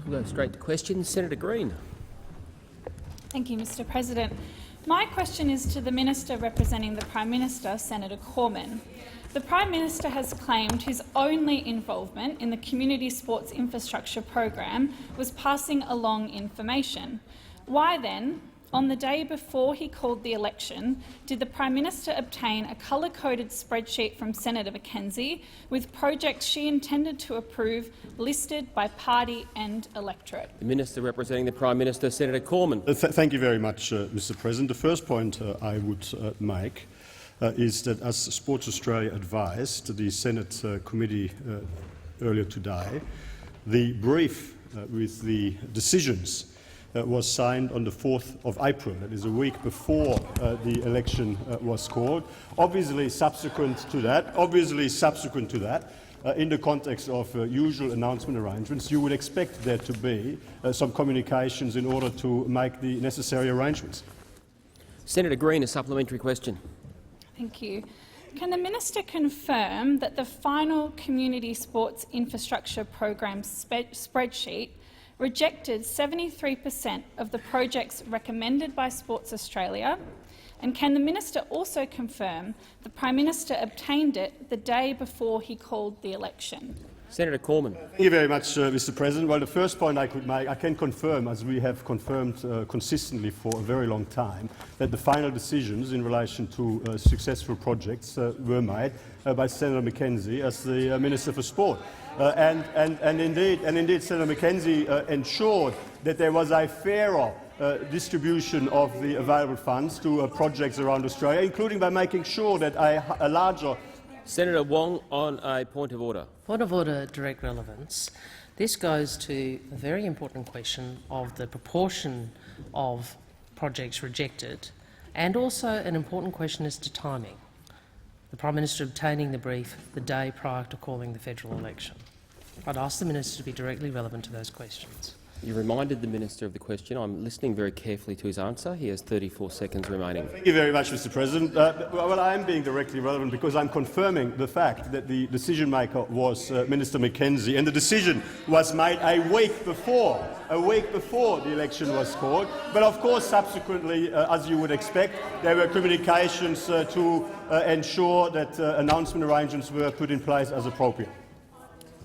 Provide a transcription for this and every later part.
We'll go straight to questions. Senator Green. Thank you, Mr President. My question is to the Minister representing the Prime Minister, Senator Cormann. The Prime Minister has claimed his only involvement in the Community Sports Infrastructure Program was passing along information. Why then, on the day before he called the election, did the Prime Minister obtain a colour-coded spreadsheet from Senator McKenzie with projects she intended to approve listed by party and electorate? The Minister representing the Prime Minister, Senator Cormann. Thank you very much, Mr President. The first point I would make is that, as Sports Australia advised the Senate committee earlier today, the brief with the decisions was signed on the 4th of April. That is a week before the election was called. Obviously, subsequent to that, in the context of usual announcement arrangements, you would expect there to be some communications in order to make the necessary arrangements. Senator Green, a supplementary question. Thank you. Can the Minister confirm that the final Community Sports Infrastructure Program spreadsheet rejected 73% of the projects recommended by Sports Australia? And can the Minister also confirm the Prime Minister obtained it the day before he called the election? Senator Cormann. Thank you very much, Mr President. Well, the first point I could make, I can confirm, as we have confirmed consistently for a very long time, that the final decisions in relation to successful projects were made by Senator McKenzie as the Minister for Sport. And indeed, Senator McKenzie ensured that there was a fairer distribution of the available funds to projects around Australia, including by making sure that a larger— Senator Wong, on a point of order. Point of order, direct relevance. This goes to a very important question of the proportion of projects rejected, and also an important question as to timing. The Prime Minister obtaining the brief the day prior to calling the federal election. I'd ask the Minister to be directly relevant to those questions. You reminded the Minister of the question. I'm listening very carefully to his answer. He has 34 seconds remaining. Thank you very much, Mr President. Well, I am being directly relevant because I'm confirming the fact that the decision-maker was Minister McKenzie, and the decision was made a week before the election was called. But of course, subsequently, as you would expect, there were communications to ensure that announcement arrangements were put in place as appropriate.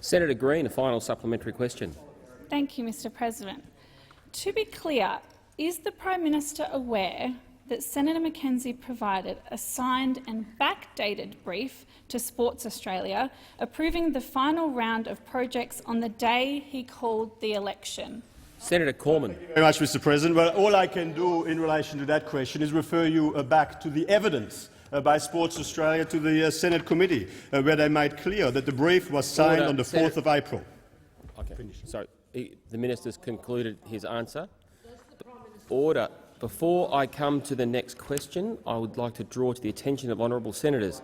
Senator Green, a final supplementary question. Thank you, Mr President. To be clear, is the Prime Minister aware that Senator McKenzie provided a signed and backdated brief to Sports Australia approving the final round of projects on the day he called the election? Senator Cormann. Thank you very much, Mr President. Well, all I can do in relation to that question is refer you back to the evidence by Sports Australia to the Senate committee, where they made clear that the brief was signed on the 4th of April. Okay. So the Minister's concluded his answer. Order. Before I come to the next question, I would like to draw to the attention of honourable senators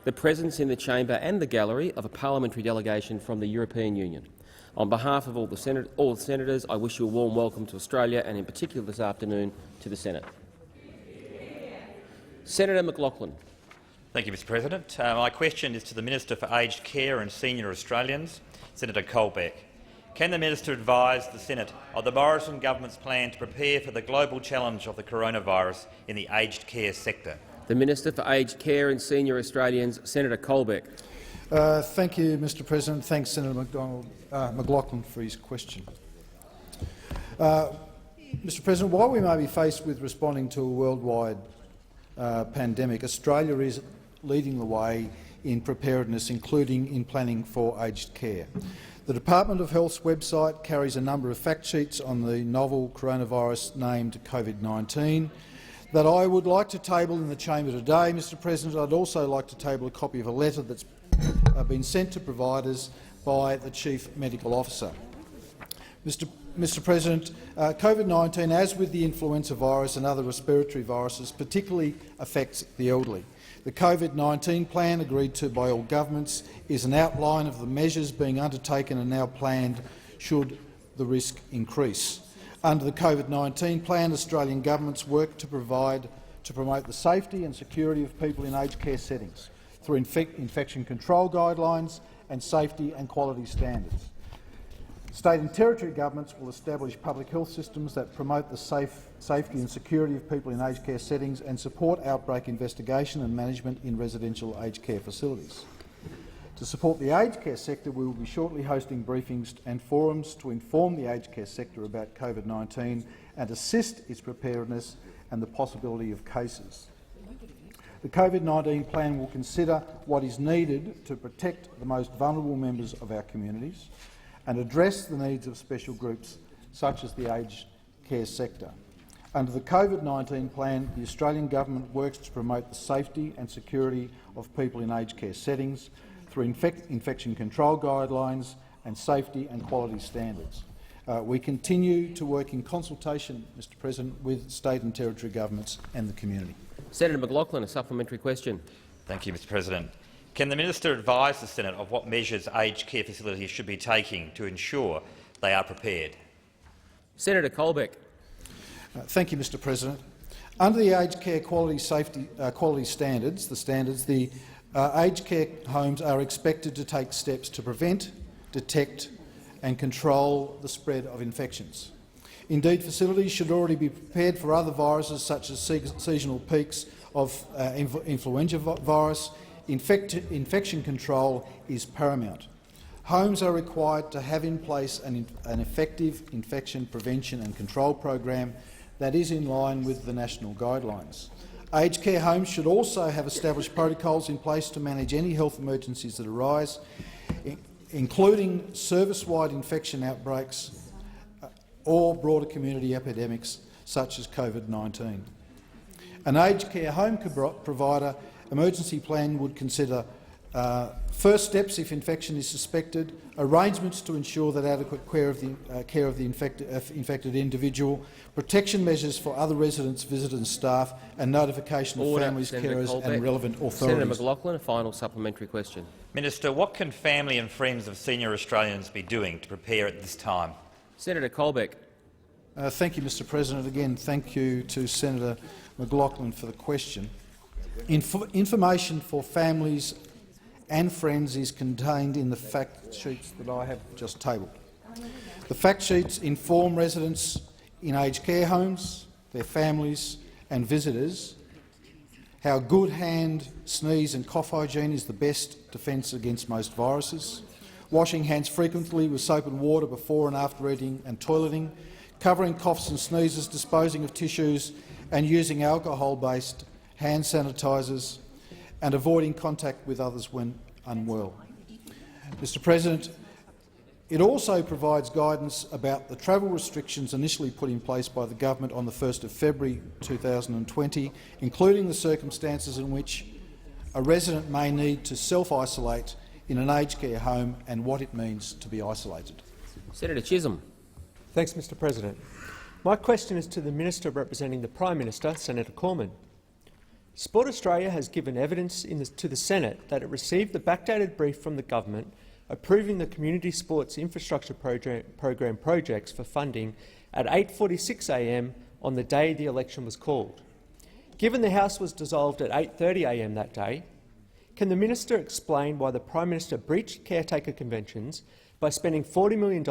the presence in the chamber and the gallery of a parliamentary delegation from the European Union. On behalf of all the senators, I wish you a warm welcome to Australia, and in particular this afternoon to the Senate. Senator McLaughlin. Thank you, Mr President. My question is to the Minister for Aged Care and Senior Australians, Senator Colbeck. Can the Minister advise the Senate of the Morrison government's plan to prepare for the global challenge of the coronavirus in the aged care sector? The Minister for Aged Care and Senior Australians, Senator Colbeck. Thank you, Mr President. Thanks, Senator McLaughlin, for his question. Mr President, while we may be faced with responding to a worldwide pandemic, Australia is leading the way in preparedness, including in planning for aged care. The Department of Health's website carries a number of fact sheets on the novel coronavirus named COVID-19 that I would like to table in the chamber today. Mr President, I'd also like to table a copy of a letter that's been sent to providers by the Chief Medical Officer. Mr President, COVID-19, as with the influenza virus and other respiratory viruses, particularly affects the elderly. The COVID-19 plan, agreed to by all governments, is an outline of the measures being undertaken and now planned should the risk increase. Under the COVID-19 plan, Australian governments work to promote the safety and security of people in aged care settings through infection control guidelines and safety and quality standards. State and territory governments will establish public health systems that promote the safety and security of people in aged care settings and support outbreak investigation and management in residential aged care facilities. To support the aged care sector, we will be shortly hosting briefings and forums to inform the aged care sector about COVID-19 and assist its preparedness and the possibility of cases. The COVID-19 plan will consider what is needed to protect the most vulnerable members of our communities and address the needs of special groups such as the aged care sector. Under the COVID-19 plan, the Australian Government works to promote the safety and security of people in aged care settings through infection control guidelines and safety and quality standards. We continue to work in consultation, Mr President, with state and territory governments and the community. Senator McLaughlin, a supplementary question. Thank you, Mr President. Can the minister advise the Senate of what measures aged care facilities should be taking to ensure they are prepared? Senator Colbeck. Thank you, Mr President. Under the aged care quality standards, the aged care homes are expected to take steps to prevent, detect and control the spread of infections. Indeed, facilities should already be prepared for other viruses such as seasonal peaks of influenza virus. Infection control is paramount. Homes are required to have in place an effective infection prevention and control program that is in line with the national guidelines. Aged care homes should also have established protocols in place to manage any health emergencies that arise, including service-wide infection outbreaks or broader community epidemics such as COVID-19. An aged care home provider emergency plan would consider first steps if infection is suspected, arrangements to ensure that adequate care of the infected individual, protection measures for other residents, visitors and staff, and notification of families, carers and relevant authorities. Senator McLaughlin, a final supplementary question. Minister, what can family and friends of senior Australians be doing to prepare at this time? Senator Colbeck. Thank you, Mr President. Again, thank you to Senator McLaughlin for the question. Information for families and friends is contained in the fact sheets that I have just tabled. The fact sheets inform residents in aged care homes, their families and visitors how good hand, sneeze and cough hygiene is the best defence against most viruses, washing hands frequently with soap and water before and after eating and toileting, covering coughs and sneezes, disposing of tissues and using alcohol-based hand sanitisers, and avoiding contact with others when unwell. Mr President, it also provides guidance about the travel restrictions initially put in place by the government on the 1st of February 2020, including the circumstances in which a resident may need to self-isolate in an aged care home and what it means to be isolated. Senator Chisholm. Thanks, Mr President. My question is to the Minister representing the Prime Minister, Senator Cormann. Sport Australia has given evidence to the Senate that it received the backdated brief from the government approving the Community Sports Infrastructure Program projects for funding at 8:46 a.m. on the day the election was called. Given the House was dissolved at 8:30 a.m. that day, can the Minister explain why the Prime Minister breached caretaker conventions by spending $40 million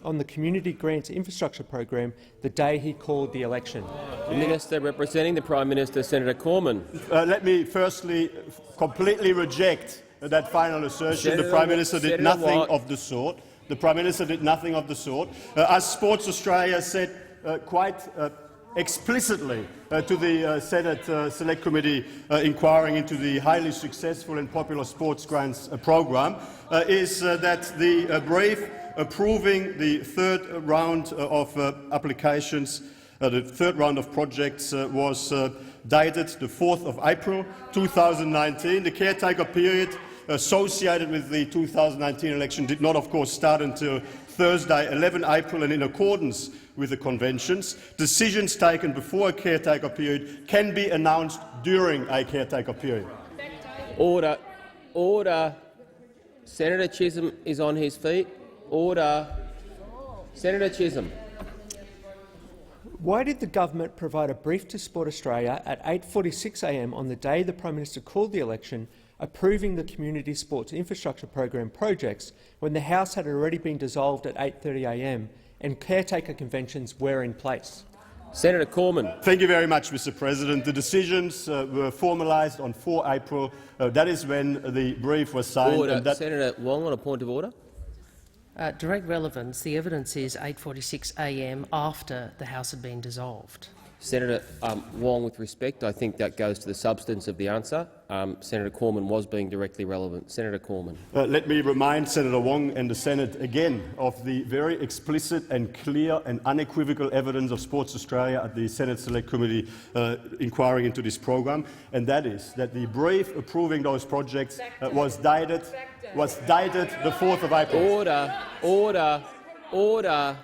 on the Community Grants Infrastructure Program the day he called the election? The Minister representing the Prime Minister, Senator Cormann. Let me firstly completely reject that final assertion. The Prime Minister did nothing of the sort. The Prime Minister did nothing of the sort. As Sports Australia said quite explicitly to the Senate Select Committee inquiring into the highly successful and popular sports grants program, is that the brief approving the third round of applications, the third round of projects was dated the 4th of April 2019. The caretaker period associated with the 2019 election did not, of course, start until Thursday, 11 April, and in accordance with the conventions, decisions taken before a caretaker period can be announced during a caretaker period. Order. Order. Senator Chisholm is on his feet. Order. Senator Chisholm. Why did the government provide a brief to Sport Australia at 8:46 a.m. on the day the Prime Minister called the election approving the Community Sports Infrastructure Program projects when the House had already been dissolved at 8:30 a.m. and caretaker conventions were in place? Senator Cormann. Thank you very much, Mr. President. The decisions were formalised on 4 April. That is when the brief was signed. Order. And that Senator Wong on a point of order. Direct relevance, the evidence is 8:46 a.m. after the House had been dissolved. Senator Wong, with respect, I think that goes to the substance of the answer. Senator Cormann was being directly relevant. Senator Cormann. Let me remind Senator Wong and the Senate again of the very explicit and clear and unequivocal evidence of Sports Australia at the Senate Select Committee inquiring into this program, and that is that the brief approving those projects was dated the 4th of April. Order, order, order,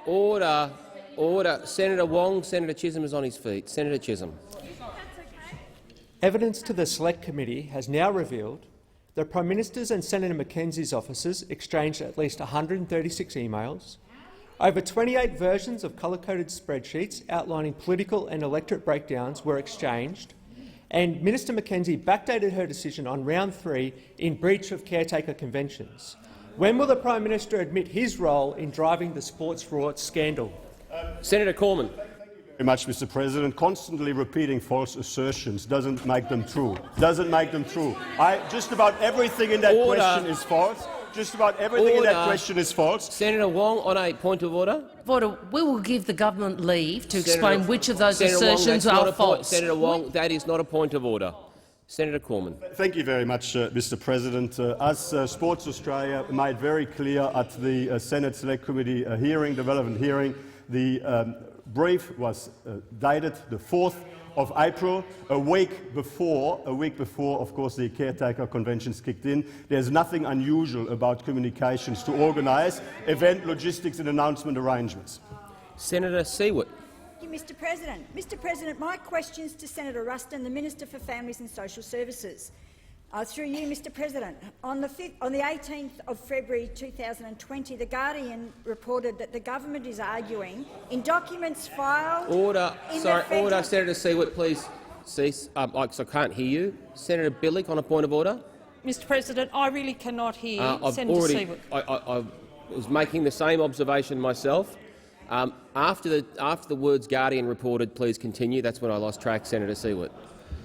order, order. Senator Wong, Senator Chisholm is on his feet. Senator Chisholm. Evidence to the Select Committee has now revealed that Prime Minister's and Senator Mackenzie's offices exchanged at least 136 emails, over 28 versions of colour-coded spreadsheets outlining political and electorate breakdowns were exchanged, and Minister Mackenzie backdated her decision on round 3 in breach of caretaker conventions. When will the Prime Minister admit his role in driving the sports fraud scandal? Senator Cormann. Very much, Mr. President. Constantly repeating false assertions doesn't make them true. Doesn't make them true. Just about everything in that question is false. Just about everything in that question is false. Senator Wong on a point of order. We will give the government leave to explain which of those assertions are false. Senator Wong, that is not a point of order. Senator Cormann. Thank you very much, Mr. President. As Sports Australia made very clear at the Senate Select Committee hearing, the relevant hearing, the brief was dated the 4th of April, a week before, of course, the caretaker conventions kicked in. There's nothing unusual about communications to organise event logistics and announcement arrangements. Senator Siewert. Thank you, Mr. President. Mr. President, my question is to Senator Ruston, the Minister for Families and Social Services. Through you, Mr. President, on the 18th of February 2020, The Guardian reported that the government is arguing in documents filed. Order. Order. Senator Siewert, please cease. I can't hear you. Senator Billick on a point of order. Mr. President, I really cannot hear Senator Siewert. I was making the same observation myself. After the words Guardian reported, please continue. That's when I lost track, Senator Siewert.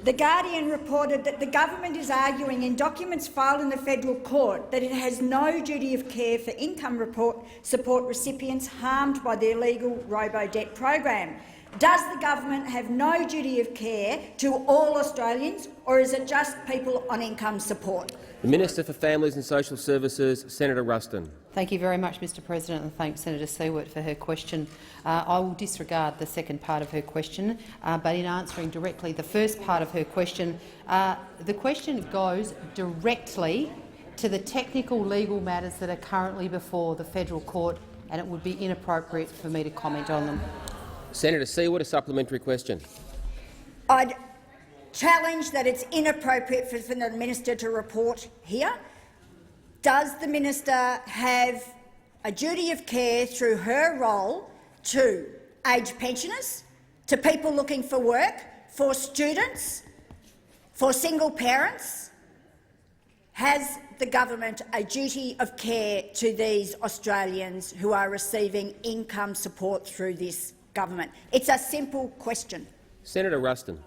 The Guardian reported that the government is arguing in documents filed in the federal court that it has no duty of care for income support recipients harmed by the illegal robo-debt program. Does the government have no duty of care to all Australians, or is it just people on income support? The Minister for Families and Social Services, Senator Ruston. Thank you very much, Mr. President, and thanks Senator Siewert for her question. I will disregard the second part of her question, but in answering directly the first part of her question, the question goes directly to the technical legal matters that are currently before the federal court, and it would be inappropriate for me to comment on them. Senator Siewert, a supplementary question. I'd challenge that it's inappropriate for the minister to report here. Does the minister have a duty of care through her role to aged pensioners, to people looking for work, for students, for single parents? Has the government a duty of care to these Australians who are receiving income support through this government? It's a simple question. Senator Ruston.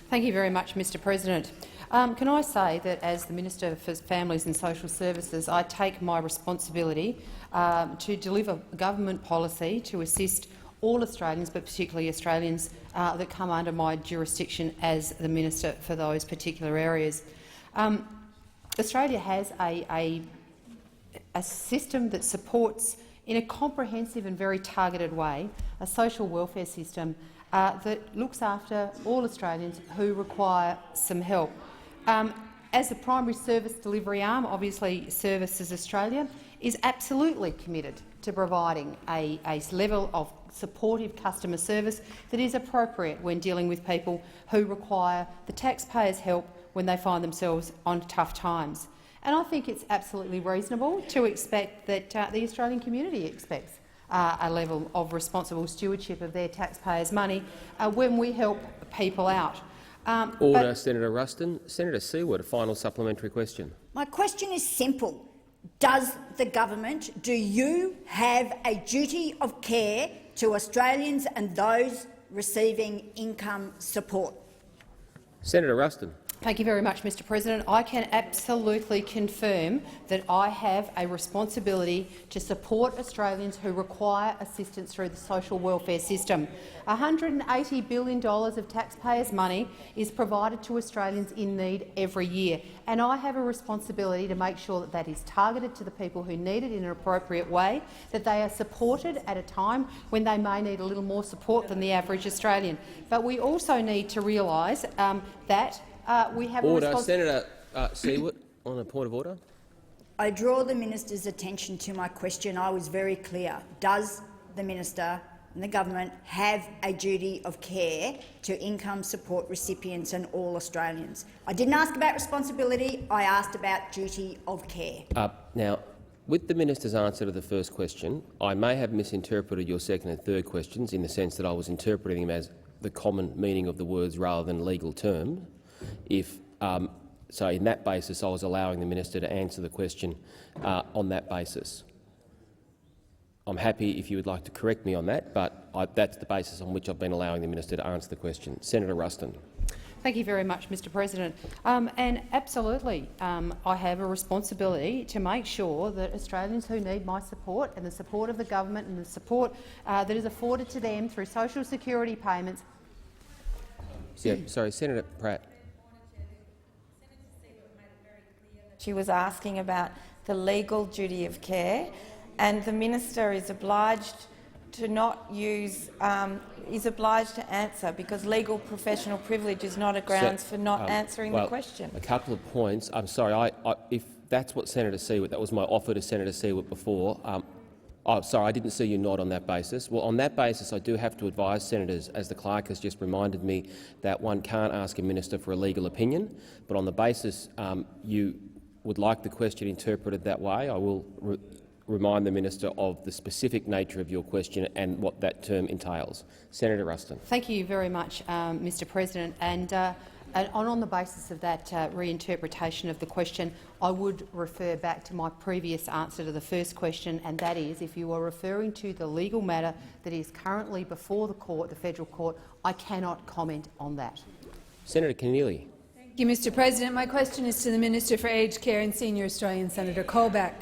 Thank you very much, Mr. President. Can I say that as the Minister for Families and Social Services, I take my responsibility to deliver government policy to assist all Australians, but particularly Australians that come under my jurisdiction as the Minister for those particular areas. Australia has a system that supports, in a comprehensive and very targeted way, a social welfare system that looks after all Australians who require some help. As the primary service delivery arm, obviously Services Australia is absolutely committed to providing a level of supportive customer service that is appropriate when dealing with people who require the taxpayers' help when they find themselves on tough times. And I think it's absolutely reasonable to expect that the Australian community expects a level of responsible stewardship of their taxpayers' money when we help people out. Order, Senator Ruston. Senator Seward, a final supplementary question. My question is simple. Do you have a duty of care to Australians and those receiving income support? Senator Ruston. Thank you very much, Mr President. I can absolutely confirm that I have a responsibility to support Australians who require assistance through the social welfare system. $180 billion of taxpayers' money is provided to Australians in need every year, and I have a responsibility to make sure that that is targeted to the people who need it in an appropriate way, that they are supported at a time when they may need a little more support than the average Australian. But we also need to realise that we have Order. Senator Seward, on a point of order. I draw the minister's attention to my question. I was very clear. Does the minister and the government have a duty of care to income support recipients and all Australians? I didn't ask about responsibility. I asked about duty of care. Now, with the minister's answer to the first question, I may have misinterpreted your second and third questions in the sense that I was interpreting them as the common meaning of the words rather than legal terms. So, in that basis, I was allowing the minister to answer the question on that basis. I'm happy if you would like to correct me on that, but that's the basis on which I've been allowing the minister to answer the question. Senator Ruston. Thank you very much, Mr President. And absolutely, I have a responsibility to make sure that Australians who need my support and the support of the government and the support that is afforded to them through social security payments. Yeah, sorry, Senator Pratt. She was asking about the legal duty of care, and the minister is obliged to not use, is obliged to answer because legal professional privilege is not a grounds for not answering the question. A couple of points. I'm sorry. If that's what Senator Seward, that was my offer to Senator Seward before. Sorry, I didn't see you nod on that basis. Well, on that basis, I do have to advise senators, as the clerk has just reminded me, that one can't ask a minister for a legal opinion. But on the basis you would like the question interpreted that way, I will remind the minister of the specific nature of your question and what that term entails. Senator Ruston. Thank you very much, Mr President. And on the basis of that reinterpretation of the question, I would refer back to my previous answer to the first question, and that is, if you are referring to the legal matter that is currently before the court, the federal court, I cannot comment on that. Senator Keneally. Thank you, Mr President. My question is to the Minister for Aged Care and Senior Australians, Senator Colbeck.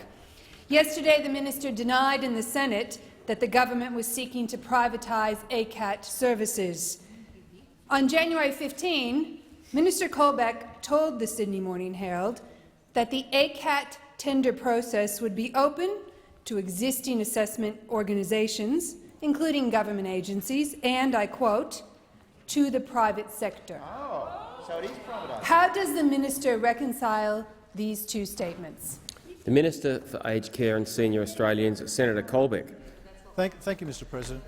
Yesterday, the minister denied in the Senate that the government was seeking to privatise ACAT services. On January 15, Minister Colbeck told the Sydney Morning Herald that the ACAT tender process would be open to existing assessment organisations, including government agencies, and, I quote, to the private sector. So it is privatised. How does the minister reconcile these two statements? The Minister for Aged Care and Senior Australians, Senator Colbeck. Thank you, Mr President.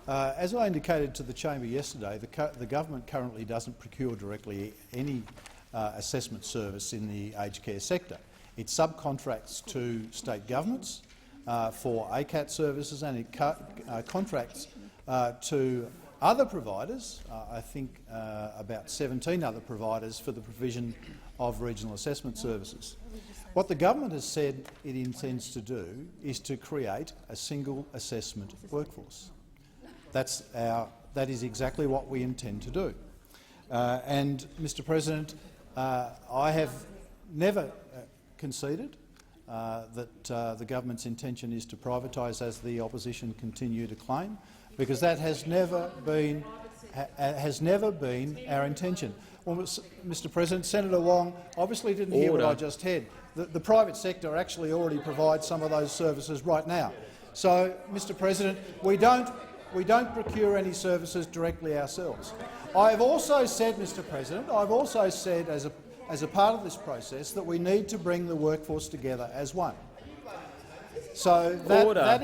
As I indicated to the chamber yesterday, the government currently doesn't procure directly any assessment service in the aged care sector. It subcontracts to state governments for ACAT services, and it contracts to other providers, I think about 17 other providers, for the provision of regional assessment services. What the government has said it intends to do is to create a single assessment workforce. That is exactly what we intend to do. And, Mr President, I have never conceded that the government's intention is to privatise, as the opposition continue to claim, because that has never been our intention. Well, Mr President, Senator Wong obviously didn't hear what I just said. The private sector actually already provides some of those services right now. So, Mr President, we don't procure any services directly ourselves. I have also said, Mr President, as a part of this process, that we need to bring the workforce together as one. So that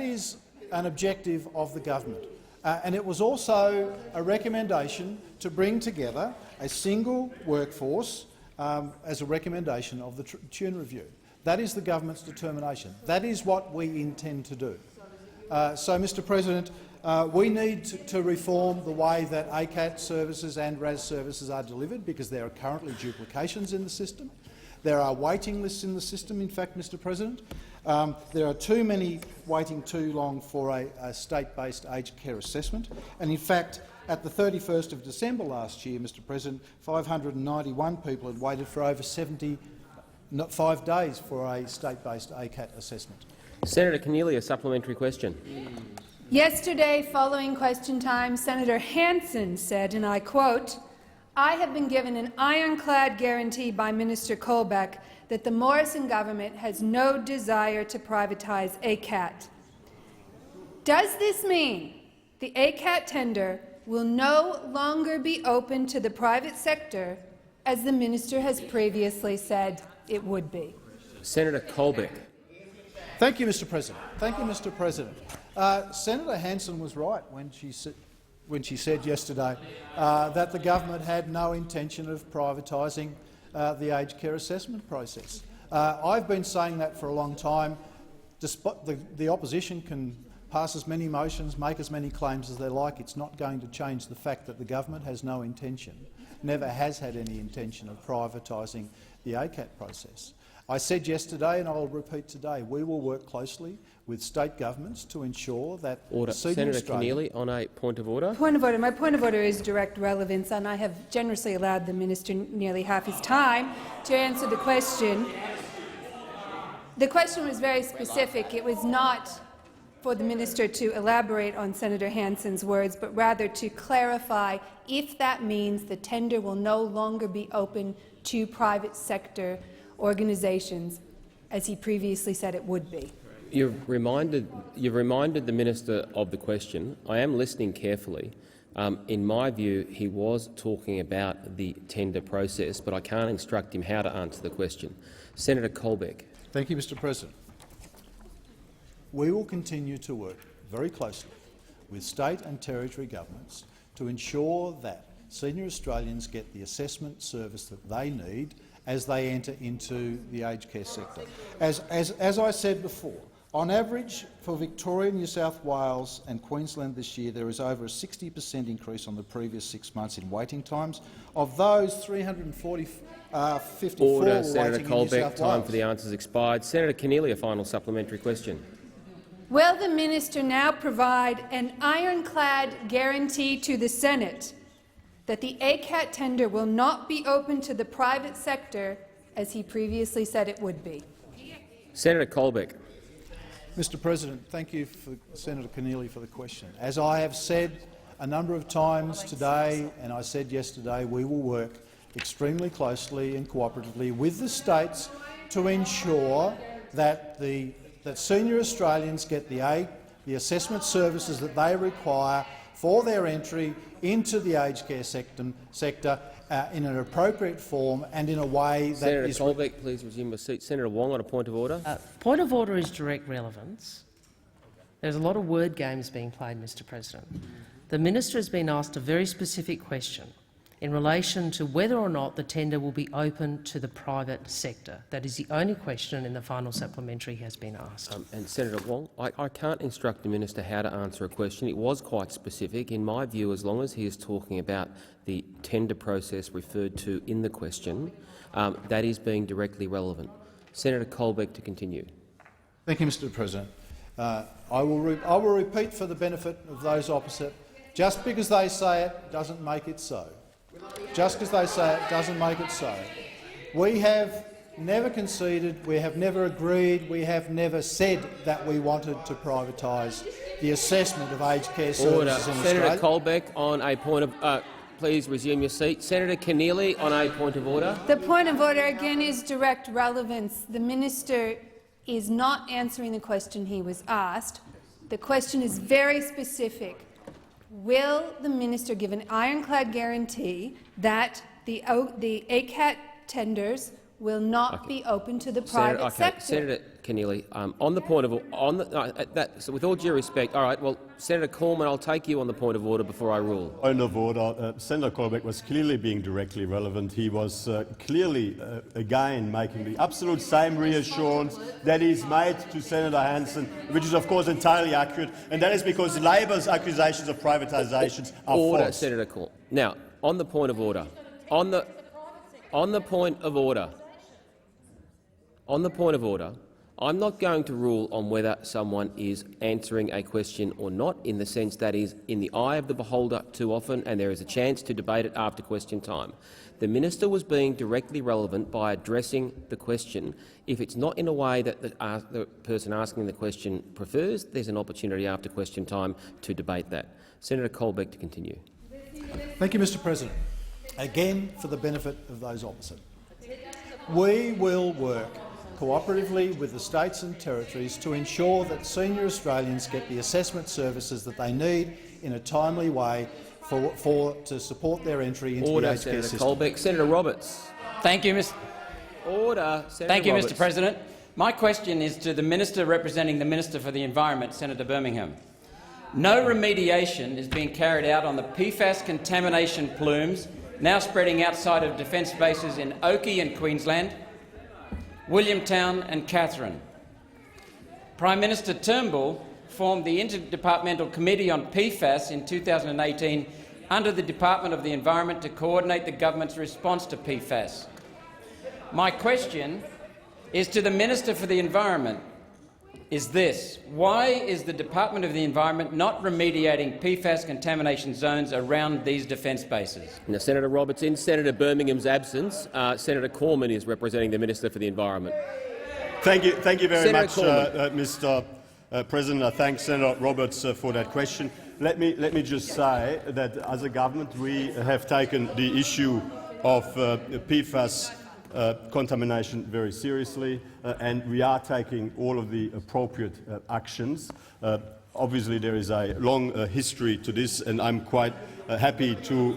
is an objective of the government. And it was also a recommendation to bring together a single workforce as a recommendation of the Tune Review. That is the government's determination. That is what we intend to do. So, Mr President, We need to reform the way that ACAT services and RAS services are delivered, because there are currently duplications in the system. There are waiting lists in the system, in fact, Mr President. There are too many waiting too long for a state-based aged care assessment. And in fact, at the 31st of December last year, Mr President, 591 people had waited for over 5 days for a state-based ACAT assessment. Senator Keneally, a supplementary question. Yesterday, following question time, Senator Hanson said, and I quote, "I have been given an ironclad guarantee by Minister Colbeck that the Morrison government has no desire to privatize ACAT." Does this mean the ACAT tender will no longer be open to the private sector, as the minister has previously said it would be? Senator Colbeck. Thank you, Mr President. Thank you, Mr President. Senator Hanson was right when she said yesterday that the government had no intention of privatising the aged care assessment process. I've been saying that for a long time. The opposition can pass as many motions, make as many claims as they like. It's not going to change the fact that the government has no intention, never has had any intention of privatising the ACAT process. I said yesterday, and I'll repeat today, we will work closely with state governments to ensure that Senator Keneally, on a point of order. Point of order. My point of order is direct relevance, and I have generously allowed the minister nearly half his time to answer the question. The question was very specific. It was not for the minister to elaborate on Senator Hanson's words, but rather to clarify if that means the tender will no longer be open to private sector organisations, as he previously said it would be. You've reminded the minister of the question. I am listening carefully. In my view, he was talking about the tender process, but I can't instruct him how to answer the question. Senator Colbeck. Thank you, Mr President. We will continue to work very closely with state and territory governments to ensure that senior Australians get the assessment service that they need as they enter into the aged care sector. As I said before, on average for Victoria, New South Wales and Queensland this year, there is over a 60% increase on the previous 6 months in waiting times. Of those, 354 Order, were Senator waiting in New Colbeck. South Time Wales. for the answers expired. Senator Keneally, a final supplementary question. Will the minister now provide an ironclad guarantee to the Senate that the ACAT tender will not be open to the private sector, as he previously said it would be? Senator Colbeck. Mr President, thank you, Senator Keneally, for the question. As I have said a number of times today, and I said yesterday, we will work extremely closely and cooperatively with the states to ensure that senior Australians get the assessment services that they require for their entry into the aged care sector in an appropriate form and in a way that Senator Colbeck, please resume your seat. Senator Wong on a point of order. Point of order is direct relevance. There's a lot of word games being played, Mr President. The minister has been asked a very specific question in relation to whether or not the tender will be open to the private sector. That is the only question in the final supplementary has been asked. And Senator Wong, I can't instruct the minister how to answer a question. It was quite specific. In my view, as long as he is talking about the tender process referred to in the question, that is being directly relevant. Senator Colbeck to continue. Thank you, Mr President. I will repeat for the benefit of those opposite. Just because they say it doesn't make it so. Just because they say it doesn't make it so. We have never conceded, we have never agreed, we have never said that we wanted to privatise the assessment of aged care services in Australia. Senator Colbeck on a point of please resume your seat. Senator Keneally on a point of order. The point of order again is direct relevance. The minister is not answering the question he was asked. The question is very specific. Will the minister give an ironclad guarantee that the ACAT tenders will not be open to the private sector? Keneally. On the point of so with all due respect, all right. Well, Senator Cormann, I'll take you on the point of order before I rule. Point of order. Senator Colbeck was clearly being directly relevant. He was clearly again making the absolute same reassurance that he's made to Senator Hanson, which is of course entirely accurate, and that is because Labor's accusations of privatisations are false. Senator Cormann. Now, on the point of order. On the point of order. On the point of order, I'm not going to rule on whether someone is answering a question or not, in the sense that is in the eye of the beholder too often, and there is a chance to debate it after question time. The minister was being directly relevant by addressing the question. If it's not in a way that the person asking the question prefers, there's an opportunity after question time to debate that. Senator Colbeck to continue. Thank you, Mr. President. Again, for the benefit of those opposite, we will work cooperatively with the states and territories to ensure that senior Australians get the assessment services that they need in a timely way to support their entry into the aged care system. Senator Colbeck. Senator Roberts. Thank you, Mr. Thank you, Mr. President. My question is to the Minister representing the Minister for the Environment, Senator Birmingham. No remediation is being carried out on the PFAS contamination plumes now spreading outside of defence bases in Oakey in Queensland, Williamtown and Katherine. Prime Minister Turnbull formed the Interdepartmental Committee on PFAS in 2018 under the Department of the Environment to coordinate the government's response to PFAS. My question is to the Minister for the Environment is this: why is the Department of the Environment not remediating PFAS contamination zones around these defence bases? Now, Senator Roberts, in Senator Birmingham's absence, Senator Cormann is representing the Minister for the Environment. Thank you very much, Cormann. Mr. President. I thank Senator Roberts for that question. Let me just say that as a government we have taken the issue of PFAS contamination very seriously, and we are taking all of the appropriate actions. Obviously, there is a long history to this, and I'm quite happy to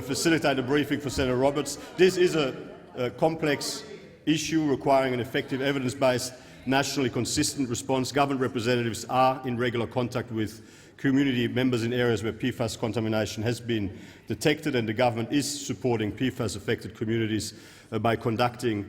facilitate a briefing for Senator Roberts. This is a complex issue requiring an effective, evidence-based, nationally consistent response. Government representatives are in regular contact with community members in areas where PFAS contamination has been detected, and the government is supporting PFAS-affected communities by conducting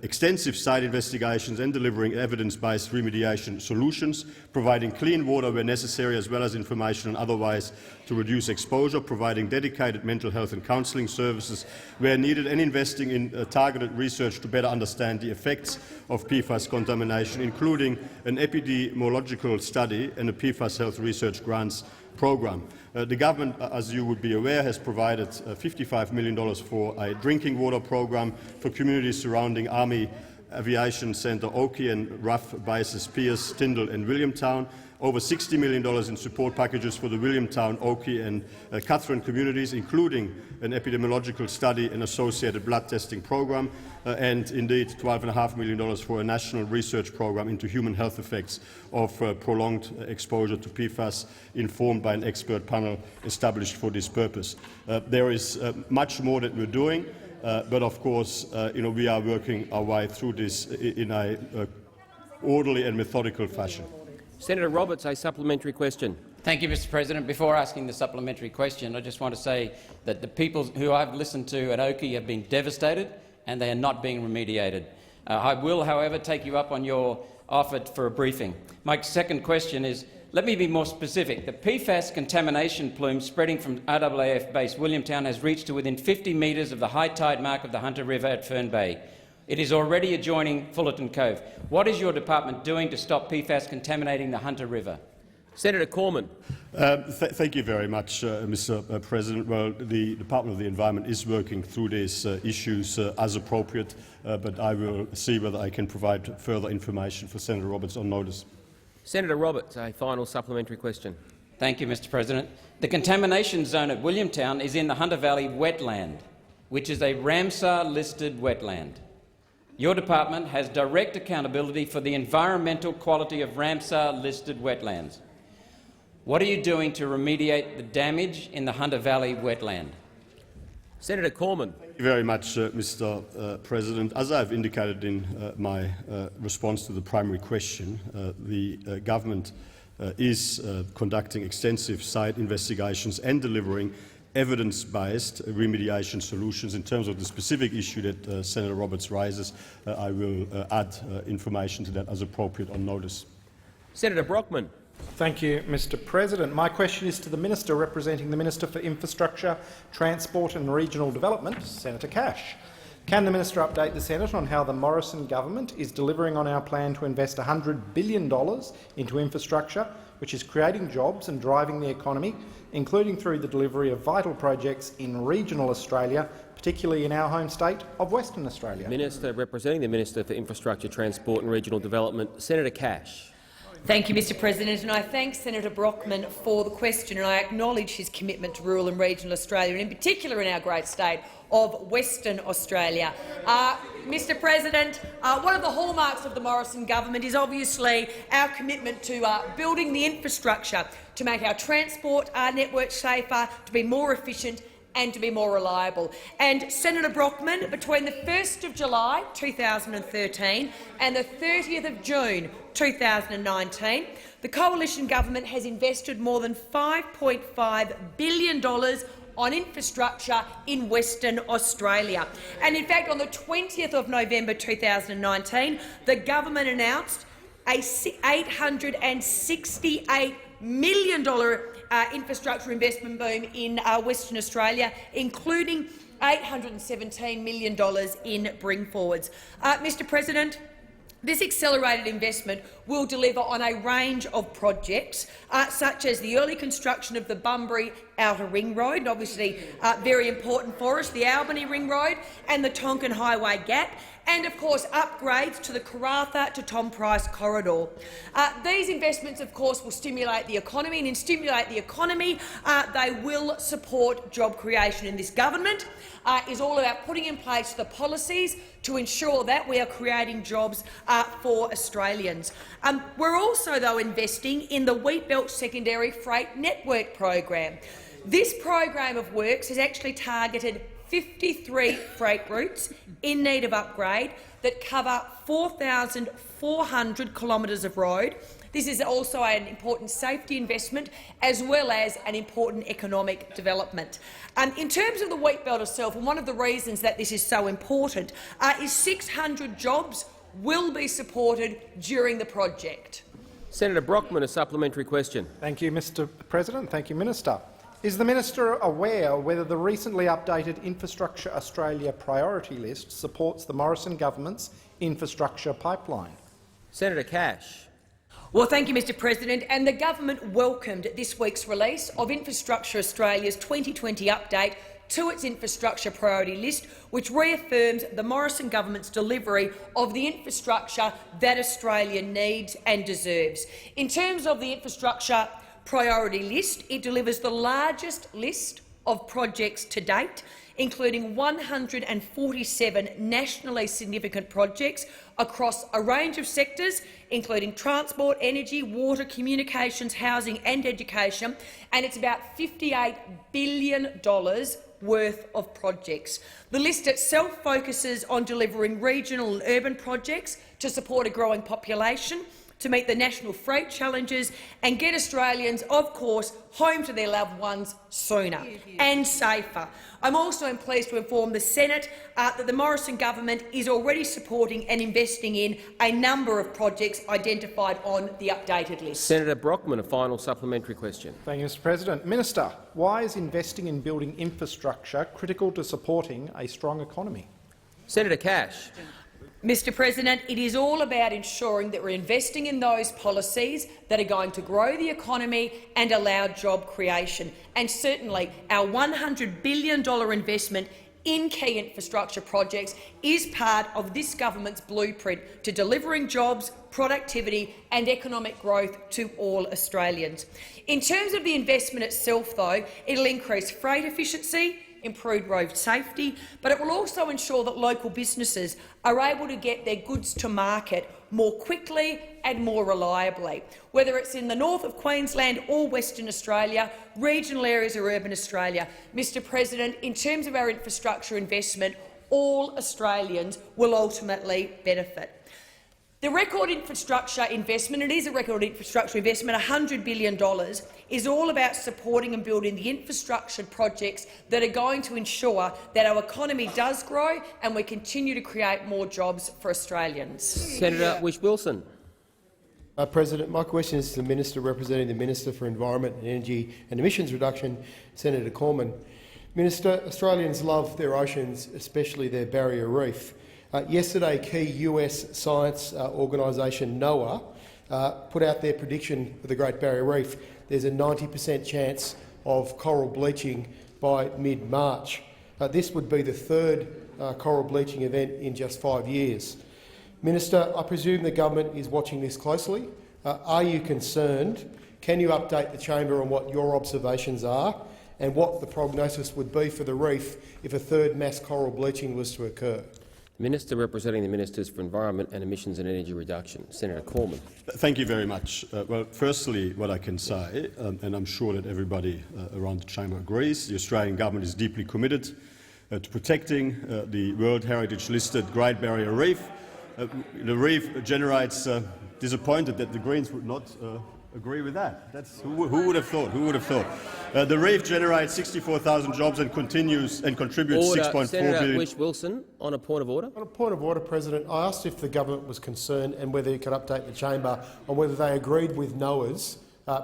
extensive site investigations and delivering evidence-based remediation solutions, providing clean water where necessary, as well as information on other ways to reduce exposure, providing dedicated mental health and counselling services where needed, and investing in targeted research to better understand the effects of PFAS contamination, including an epidemiological study and a PFAS health research grants program. The government, as you would be aware, has provided $55 million for a drinking water program for communities surrounding Army Aviation Centre Oakey and RAF bases Pierce, Tyndall and Williamtown. Over $60 million in support packages for the Williamtown, Oakey and Katherine communities, including an epidemiological study and associated blood testing program, and indeed $12.5 million for a national research program into human health effects of prolonged exposure to PFAS, informed by an expert panel established for this purpose. There is much more that we're doing, but of course we are working our way through this in a orderly and methodical fashion. Senator Roberts, a supplementary question. Thank you, Mr. President. Before asking the supplementary question, I just want to say that the people who I've listened to at Oakey have been devastated, and they are not being remediated. I will, however, take you up on your offer for a briefing. My second question is, let me be more specific. The PFAS contamination plume spreading from RAAF base Williamtown has reached to within 50 metres of the high tide mark of the Hunter River at Fern Bay. It is already adjoining Fullerton Cove. What is your department doing to stop PFAS contaminating the Hunter River? Senator Cormann. Thank you very much, Mr. President. Well, the Department of the Environment is working through these issues as appropriate, but I will see whether I can provide further information for Senator Roberts on notice. Senator Roberts, a final supplementary question. Thank you, Mr. President. The contamination zone at Williamtown is in the Hunter Valley wetland, which is a Ramsar-listed wetland. Your department has direct accountability for the environmental quality of Ramsar-listed wetlands. What are you doing to remediate the damage in the Hunter Valley wetland? Senator Cormann. Thank you very much, Mr. President. As I have indicated in my response to the primary question, the government is conducting extensive site investigations and delivering evidence-based remediation solutions. In terms of the specific issue that Senator Roberts raises, I will add information to that as appropriate on notice. Senator Brockman. Thank you, Mr. President. My question is to the Minister representing the Minister for Infrastructure, Transport and Regional Development, Senator Cash. Can the Minister update the Senate on how the Morrison government is delivering on our plan to invest $100 billion into infrastructure, which is creating jobs and driving the economy, including through the delivery of vital projects in regional Australia, particularly in our home state of Western Australia? Minister representing the Minister for Infrastructure, Transport and Regional Development, Senator Cash. Thank you, Mr. President, and I thank Senator Brockman for the question, and I acknowledge his commitment to rural and regional Australia, and in particular in our great state of Western Australia. Mr. President, one of the hallmarks of the Morrison government is obviously our commitment to building the infrastructure to make our transport network safer, to be more efficient and to be more reliable. And Senator Brockman, between the 1st of July 2013 and the 30th of June 2019, the coalition government has invested more than $5.5 billion on infrastructure in Western Australia. And in fact, on the 20th of November 2019, the government announced a $868 million infrastructure investment boom in Western Australia, including $817 million in bring forwards. Mr. President, this accelerated investment will deliver on a range of projects, such as the early construction of the Bunbury Outer Ring Road, and obviously very important for us, the Albany Ring Road and the Tonkin Highway Gap, and of course upgrades to the Karratha to Tom Price corridor. These investments, of course, will stimulate the economy, and in stimulate the economy, they will support job creation. And this government is all about putting in place the policies to ensure that we are creating jobs for Australians. We're also, though, investing in the Wheatbelt Secondary Freight Network program. This program of works has actually targeted 53 freight routes in need of upgrade that cover 4,400 kilometres of road. This is also an important safety investment as well as an important economic development. In terms of the Wheatbelt itself, and one of the reasons that this is so important is 600 jobs will be supported during the project. Senator Brockman, a supplementary question. Thank you, Mr. President. Thank you, Minister. Is the Minister aware whether the recently updated Infrastructure Australia priority list supports the Morrison government's infrastructure pipeline? Senator Cash. Well, thank you, Mr. President. And the government welcomed this week's release of Infrastructure Australia's 2020 update to its infrastructure priority list, which reaffirms the Morrison government's delivery of the infrastructure that Australia needs and deserves. In terms of the infrastructure priority list, it delivers the largest list of projects to date, including 147 nationally significant projects across a range of sectors, including transport, energy, water, communications, housing and education, and it's about $58 billion worth of projects. The list itself focuses on delivering regional and urban projects to support a growing population, to meet the national freight challenges and get Australians, of course, home to their loved ones sooner and safer. I'm also pleased to inform the Senate that the Morrison government is already supporting and investing in a number of projects identified on the updated list. Senator Brockman, a final supplementary question. Thank you, Mr. President. Minister, why is investing in building infrastructure critical to supporting a strong economy? Senator Cash. Mr. President, it is all about ensuring that we're investing in those policies that are going to grow the economy and allow job creation. And certainly our $100 billion investment in key infrastructure projects is part of this government's blueprint to delivering jobs, productivity and economic growth to all Australians. In terms of the investment itself, though, it will increase freight efficiency, improve road safety, but it will also ensure that local businesses are able to get their goods to market more quickly and more reliably. Whether it's in the north of Queensland or Western Australia, regional areas or urban Australia, Mr President, in terms of our infrastructure investment, all Australians will ultimately benefit. The record infrastructure investment, it is a record infrastructure investment, $100 billion, is all about supporting and building the infrastructure projects that are going to ensure that our economy does grow and we continue to create more jobs for Australians. Senator Whish-Wilson. President, my question is to the Minister representing the Minister for Environment and Energy and Emissions Reduction, Senator Cormann. Minister, Australians love their oceans, especially their barrier reef. Yesterday, key US science organisation NOAA put out their prediction for the Great Barrier Reef. There's a 90% chance of coral bleaching by mid-March. This would be the third coral bleaching event in just 5 years. Minister, I presume the government is watching this closely. Are you concerned? Can you update the chamber on what your observations are and what the prognosis would be for the reef if a third mass coral bleaching was to occur? Minister representing the Ministers for Environment and Emissions and Energy Reduction, Senator Cormann. Thank you very much. Well, firstly, what I can say, and I'm sure that everybody around the chamber agrees, the Australian government is deeply committed to protecting the World Heritage listed Great Barrier Reef. The reef generates disappointed that the Greens would not agree with that. That's, who would have thought? Who would have thought? The reef generates 64,000 jobs and continues and contributes 6.4 Senator billion. Whish-Wilson, on a point of order. On a point of order, President, I asked if the government was concerned and whether you could update the chamber on whether they agreed with NOAA's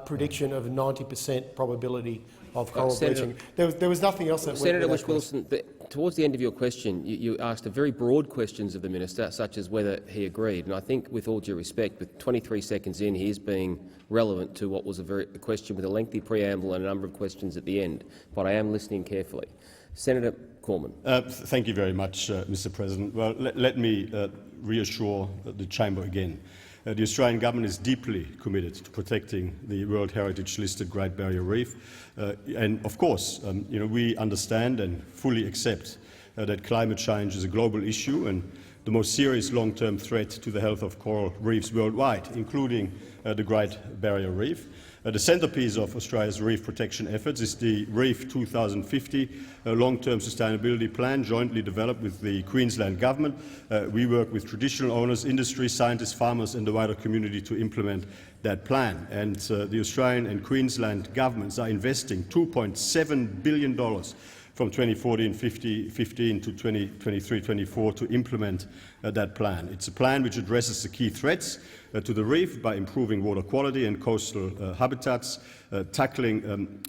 prediction of a 90% probability of coral bleaching. There was nothing else that Senator Whish-Wilson, towards the end of your question, you asked a very broad questions of the minister, such as whether he agreed. And I think, with all due respect, with 23 seconds in, he is being relevant to what was a question with a lengthy preamble and a number of questions at the end. But I am listening carefully. Senator Cormann. Thank you very much, Mr. President. Well, let me reassure the chamber again. The Australian government is deeply committed to protecting the World Heritage listed Great Barrier Reef, and of course, we understand and fully accept that climate change is a global issue and the most serious long-term threat to the health of coral reefs worldwide, including the Great Barrier Reef. The centrepiece of Australia's reef protection efforts is the Reef 2050 long-term sustainability plan jointly developed with the Queensland Government. We work with traditional owners, industry, scientists, farmers and the wider community to implement that plan. And the Australian and Queensland governments are investing $2.7 billion from 2014-15 to 2023-24 to implement that plan. It's a plan which addresses the key threats to the reef by improving water quality and coastal habitats, tackling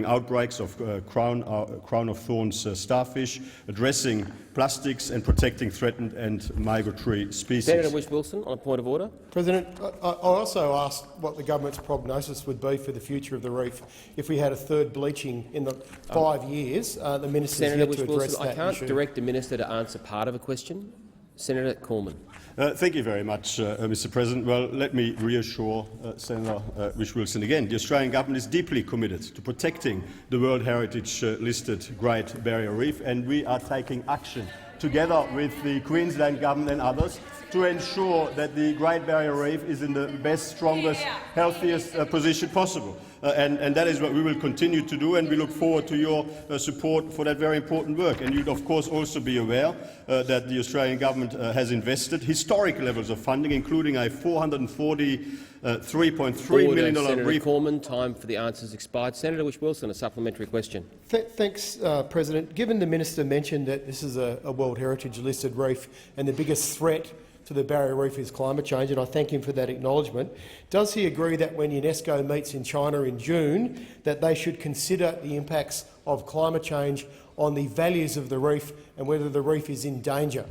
outbreaks of crown of thorns starfish, addressing plastics and protecting threatened and migratory species. Senator Whish-Wilson, on a point of order. President, I also asked what the government's prognosis would be for the future of the reef if we had a third bleaching in the 5 years. The minister has yet to address that I can't issue. direct the minister to answer part of a question. Senator Cormann. Thank you very much, Mr. President. Well, let me reassure Senator Whish-Wilson again. The Australian government is deeply committed to protecting the World Heritage listed Great Barrier Reef, and we are taking action together with the Queensland Government and others to ensure that the Great Barrier Reef is in the best, strongest, healthiest position possible. And that is what we will continue to do, and we look forward to your support for that very important work. And you'd of course also be aware that the Australian government has invested historic levels of funding, including a $443.3 million Senator Cormann, time for the answers expired. Senator Whish-Wilson, a supplementary question. Thanks, President. Given the minister mentioned that this is a World Heritage listed reef and the biggest threat to the barrier reef is climate change, and I thank him for that acknowledgement, does he agree that when UNESCO meets in China in June that they should consider the impacts of climate change on the values of the reef and whether the reef is in danger?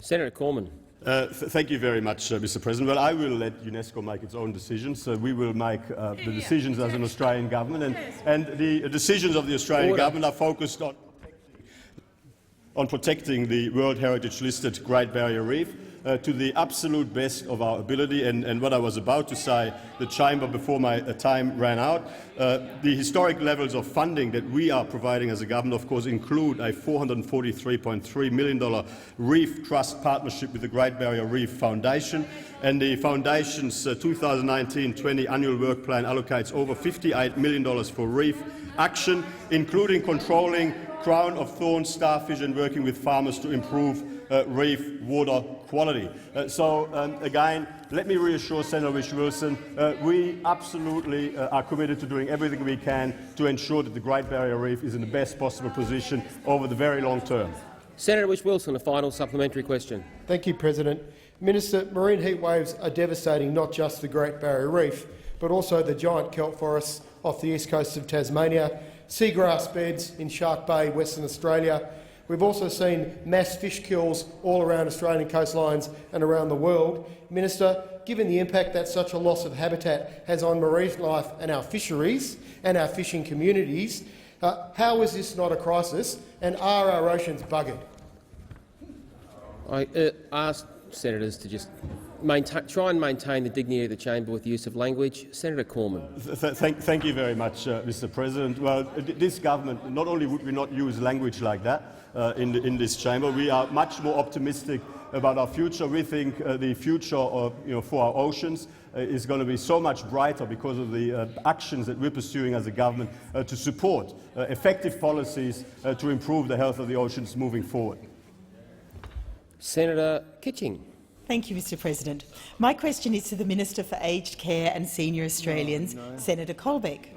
Senator Cormann. Thank you very much, Mr. President. Well, I will let UNESCO make its own decisions. We will make the decisions as an Australian government, and the decisions of the Australian government are focused on protecting the World Heritage listed Great Barrier Reef. to the absolute best of our ability. And what I was about to say, the chamber before my time ran out, the historic levels of funding that we are providing as a government, of course, include a $443.3 million Reef Trust partnership with the Great Barrier Reef Foundation. And the Foundation's 2019-20 annual work plan allocates over $58 million for reef action, including controlling crown of thorns starfish and working with farmers to improve reef water quality. Again, let me reassure Senator Whish-Wilson, we absolutely are committed to doing everything we can to ensure that the Great Barrier Reef is in the best possible position over the very long term. Senator Whish-Wilson, a final supplementary question. Thank you, President. Minister, marine heat waves are devastating not just the Great Barrier Reef, but also the giant kelp forests off the east coast of Tasmania, seagrass beds in Shark Bay, Western Australia. We've also seen mass fish kills all around Australian coastlines and around the world. Minister, given the impact that such a loss of habitat has on marine life and our fisheries and our fishing communities, how is this not a crisis, and are our oceans buggered? I asked senators to just try and maintain the dignity of the chamber with the use of language. Senator Cormann. Thank you very much, Mr. President. Well, this government, not only would we not use language like that in this chamber, we are much more optimistic about our future. We think the future of, for our oceans is going to be so much brighter because of the actions that we're pursuing as a government to support effective policies to improve the health of the oceans moving forward. Senator Kitching. Thank you, Mr. President. My question is to the Minister for Aged Care and Senior Australians, Senator Colbeck.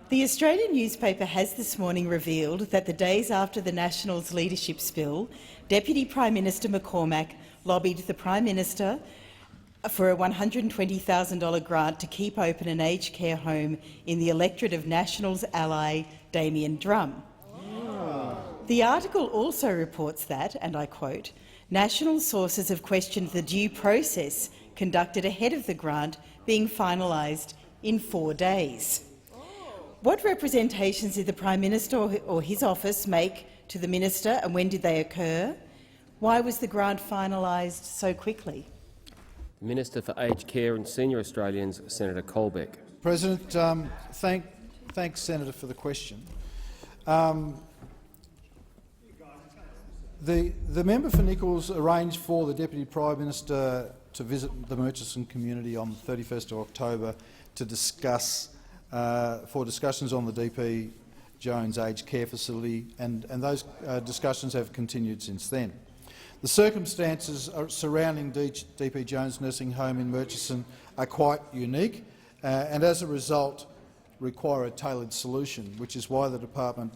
The Australian newspaper has this morning revealed that the days after the Nationals' leadership spill, Deputy Prime Minister McCormack lobbied the Prime Minister for a $120,000 grant to keep open an aged care home in the electorate of Nationals ally Damien Drum. The article also reports that, and I quote, National sources have questioned the due process conducted ahead of the grant being finalised in 4 days. What representations did the Prime Minister or his office make to the Minister, and when did they occur? Why was the grant finalised so quickly? Minister for Aged Care and Senior Australians, Senator Colbeck. President, thanks, Senator, for the question. The member for Nichols arranged for the Deputy Prime Minister to visit the Murchison community on the 31st of October to discuss discussions on the DP Jones Aged Care Facility, and those discussions have continued since then. The circumstances surrounding DP Jones Nursing Home in Murchison are quite unique, and as a result require a tailored solution, which is why the department.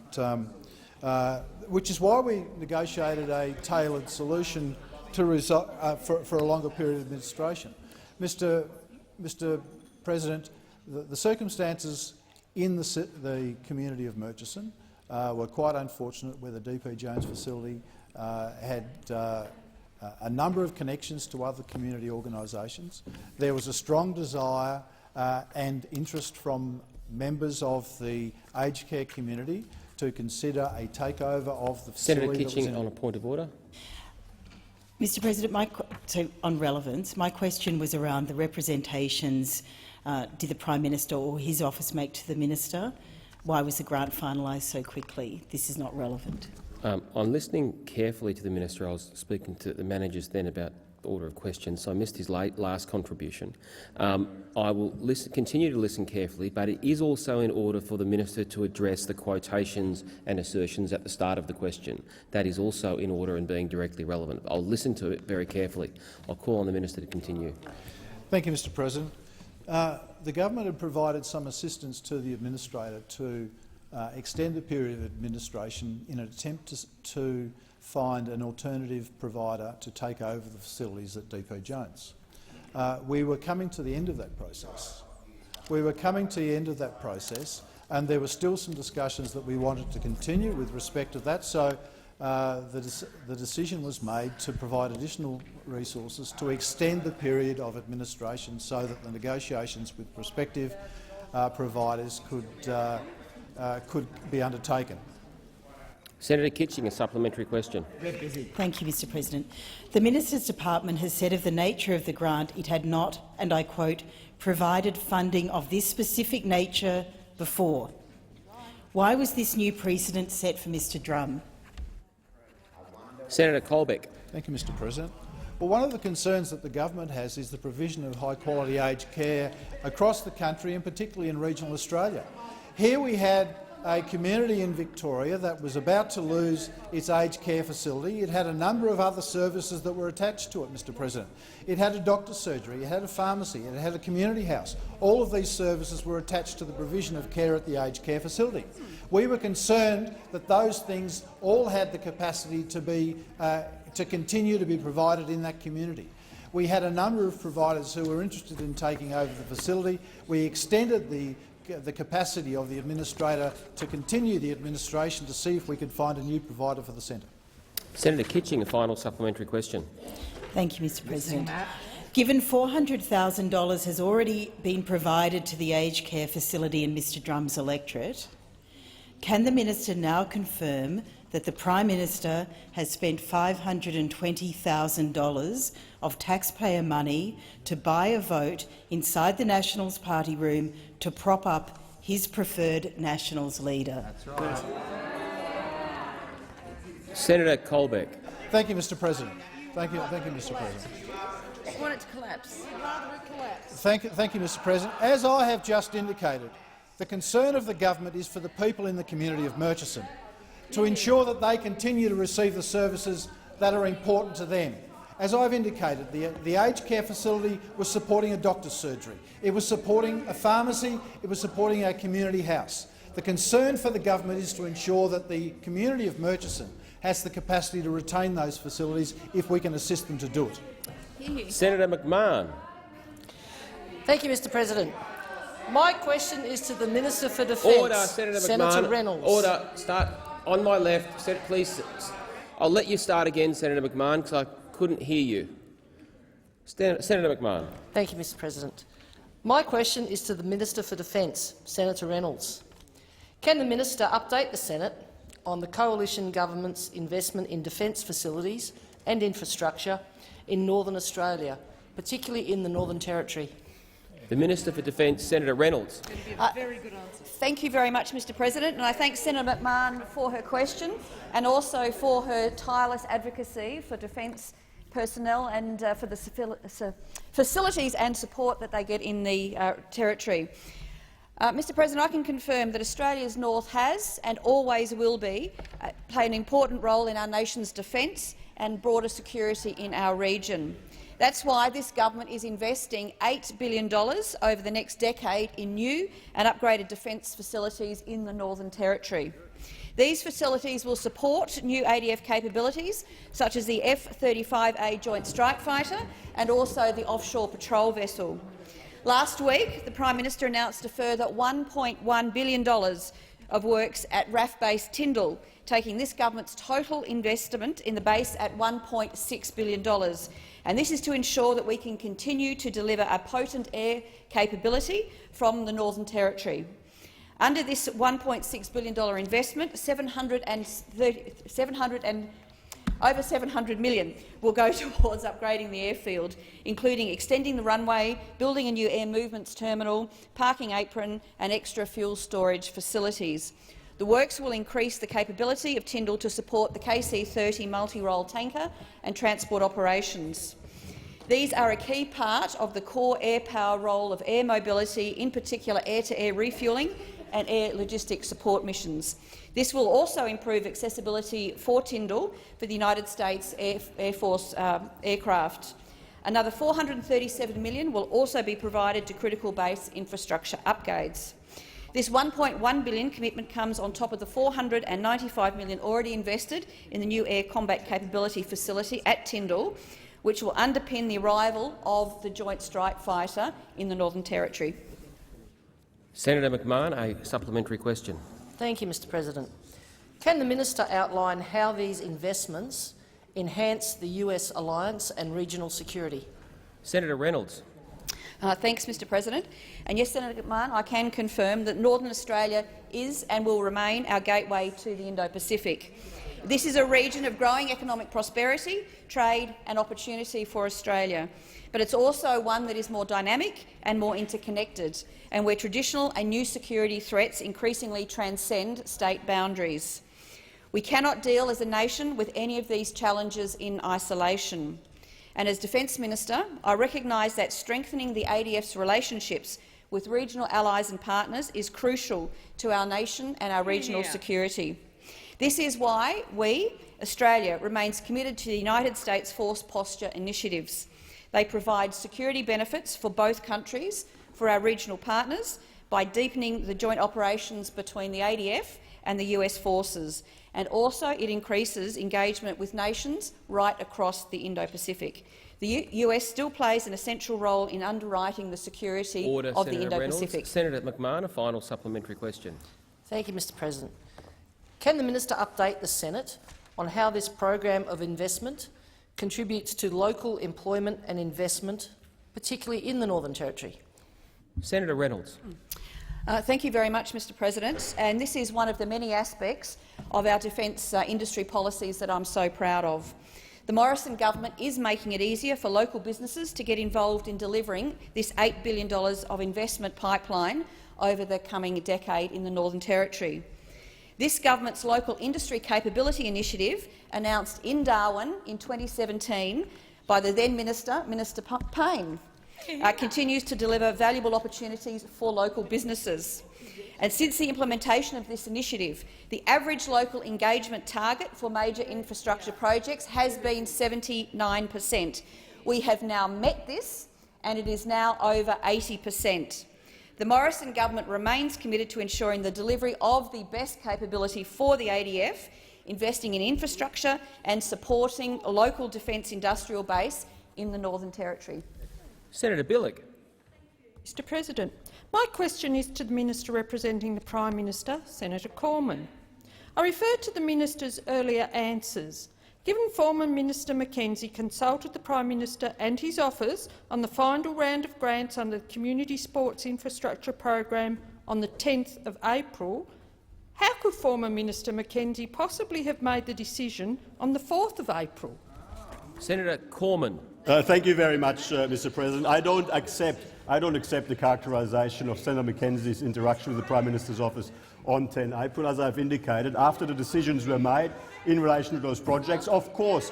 Which is why we negotiated a tailored solution to for a longer period of administration. Mr. President, the circumstances in the community of Murchison were quite unfortunate, where the DP Jones facility had a number of connections to other community organisations. There was a strong desire and interest from members of the aged care community to consider a takeover of the facility. Senator Kitching, on a point of order. Mr. President, on relevance, my question was around the representations did the Prime Minister or his office make to the Minister? Why was the grant finalised so quickly? This is not relevant. I'm listening carefully to the Minister. I was speaking to the managers then about the order of questions, so I missed his last contribution. I will continue to listen carefully, but it is also in order for the Minister to address the quotations and assertions at the start of the question. That is also in order and being directly relevant. I'll listen to it very carefully. I'll call on the Minister to continue. Thank you, Mr. President. The government had provided some assistance to the administrator to extend the period of administration in an attempt to find an alternative provider to take over the facilities at DP Jones. We were coming to the end of that process. And there were still some discussions that we wanted to continue with respect to that. So the decision was made to provide additional resources to extend the period of administration so that the negotiations with prospective providers could be undertaken. Senator Kitching, a supplementary question. Thank you, Mr President. The Minister's department has said of the nature of the grant it had not, and I quote, provided funding of this specific nature before. Why was this new precedent set for Mr Drum? Senator Colbeck. Thank you, Mr President. Well, one of the concerns that the government has is the provision of high-quality aged care across the country, and particularly in regional Australia. Here we had a community in Victoria that was about to lose its aged care facility. It had a number of other services that were attached to it, Mr President. It had a doctor's surgery, it had a pharmacy, it had a community house. All of these services were attached to the provision of care at the aged care facility. We were concerned that those things all had the capacity to continue to be provided in that community. We had a number of providers who were interested in taking over the facility. We extended the capacity of the administrator to continue the administration to see if we could find a new provider for the centre. Senator Kitching, a final supplementary question. Thank you, Mr President. Given $400,000 has already been provided to the aged care facility in Mr Drum's electorate, can the minister now confirm that the Prime Minister has spent $520,000 of taxpayer money to buy a vote inside the Nationals party room to prop up his preferred Nationals leader? That's right. Senator Colbeck. Thank you, Mr President. Thank you, Mr President. I want it to collapse. I'd rather it collapse. Thank you, Mr President. As I have just indicated, the concern of the government is for the people in the community of Murchison, to ensure that they continue to receive the services that are important to them. As I've indicated, the aged care facility was supporting a doctor's surgery. It was supporting a pharmacy. It was supporting a community house. The concern for the government is to ensure that the community of Murchison has the capacity to retain those facilities if we can assist them to do it. Senator McMahon. Thank you, Mr President. My question is to the Minister for Defence, Order, Senator Senator Reynolds. Order. Start on my left. Please, I'll let you start again, Senator McMahon, because I couldn't hear you. Senator McMahon. Thank you, Mr President. My question is to the Minister for Defence, Senator Reynolds. Can the minister update the Senate on the coalition government's investment in defence facilities and infrastructure in Northern Australia, particularly in the Northern Territory? The Minister for Defence, Senator Reynolds. Very good answer. Thank you very much, Mr President, and I thank Senator McMahon for her question and also for her tireless advocacy for defence personnel and for the facilities and support that they get in the Territory. Mr President, I can confirm that Australia's North has and always will play an important role in our nation's defence and broader security in our region. That's why this government is investing $8 billion over the next decade in new and upgraded defence facilities in the Northern Territory. These facilities will support new ADF capabilities, such as the F-35A Joint Strike Fighter and also the Offshore Patrol Vessel. Last week, the Prime Minister announced a further $1.1 billion of works at RAF Base Tyndall, taking this government's total investment in the base at $1.6 billion. And this is to ensure that we can continue to deliver a potent air capability from the Northern Territory. Under this $1.6 billion investment, over $700 million will go towards upgrading the airfield, including extending the runway, building a new air movements terminal, parking apron and extra fuel storage facilities. The works will increase the capability of Tyndall to support the KC-30 multi-role tanker and transport operations. These are a key part of the core air power role of air mobility, in particular air-to-air refuelling and air logistics support missions. This will also improve accessibility for Tyndall for the United States Air Force aircraft. Another $437 million will also be provided to critical base infrastructure upgrades. This $1.1 billion commitment comes on top of the $495 million already invested in the new Air Combat Capability Facility at Tyndall, which will underpin the arrival of the Joint Strike Fighter in the Northern Territory. Senator McMahon, a supplementary question. Thank you, Mr President. Can the minister outline how these investments enhance the US alliance and regional security? Senator Reynolds. Thanks, Mr President. And yes, Senator McMahon, I can confirm that Northern Australia is and will remain our gateway to the Indo-Pacific. This is a region of growing economic prosperity, trade and opportunity for Australia. But it's also one that is more dynamic and more interconnected, and where traditional and new security threats increasingly transcend state boundaries. We cannot deal as a nation with any of these challenges in isolation. And as Defence Minister, I recognise that strengthening the ADF's relationships with regional allies and partners is crucial to our nation and our regional security. This is why we, Australia, remains committed to the United States Force Posture initiatives. They provide security benefits for both countries, for our regional partners, by deepening the joint operations between the ADF and the US forces, and also it increases engagement with nations right across the Indo-Pacific. The US still plays an essential role in underwriting the security of the Indo-Pacific. Senator McMahon, a final supplementary question. Thank you, Mr President. Can the minister update the Senate on how this program of investment contributes to local employment and investment, particularly in the Northern Territory? Senator Reynolds. Thank you very much, Mr President. And this is one of the many aspects of our defence industry policies that I'm so proud of. The Morrison government is making it easier for local businesses to get involved in delivering this $8 billion of investment pipeline over the coming decade in the Northern Territory. This government's local industry capability initiative, announced in Darwin in 2017 by the then Minister Payne, continues to deliver valuable opportunities for local businesses. And since the implementation of this initiative, the average local engagement target for major infrastructure projects has been 79%. We have now met this, and it is now over 80%. The Morrison government remains committed to ensuring the delivery of the best capability for the ADF, investing in infrastructure and supporting a local defence industrial base in the Northern Territory. Senator Bilyk. Mr President, my question is to the Minister representing the Prime Minister, Senator Cormann. I refer to the Minister's earlier answers. Given former Minister Mackenzie consulted the Prime Minister and his office on the final round of grants under the Community Sports Infrastructure Program on the 10th of April, how could former Minister Mackenzie possibly have made the decision on the 4th of April? Senator Cormann. Thank you very much, Mr President. I don't accept the characterisation of Senator Mackenzie's interaction with the Prime Minister's office on 10 April. As I've indicated, after the decisions were made in relation to those projects, of course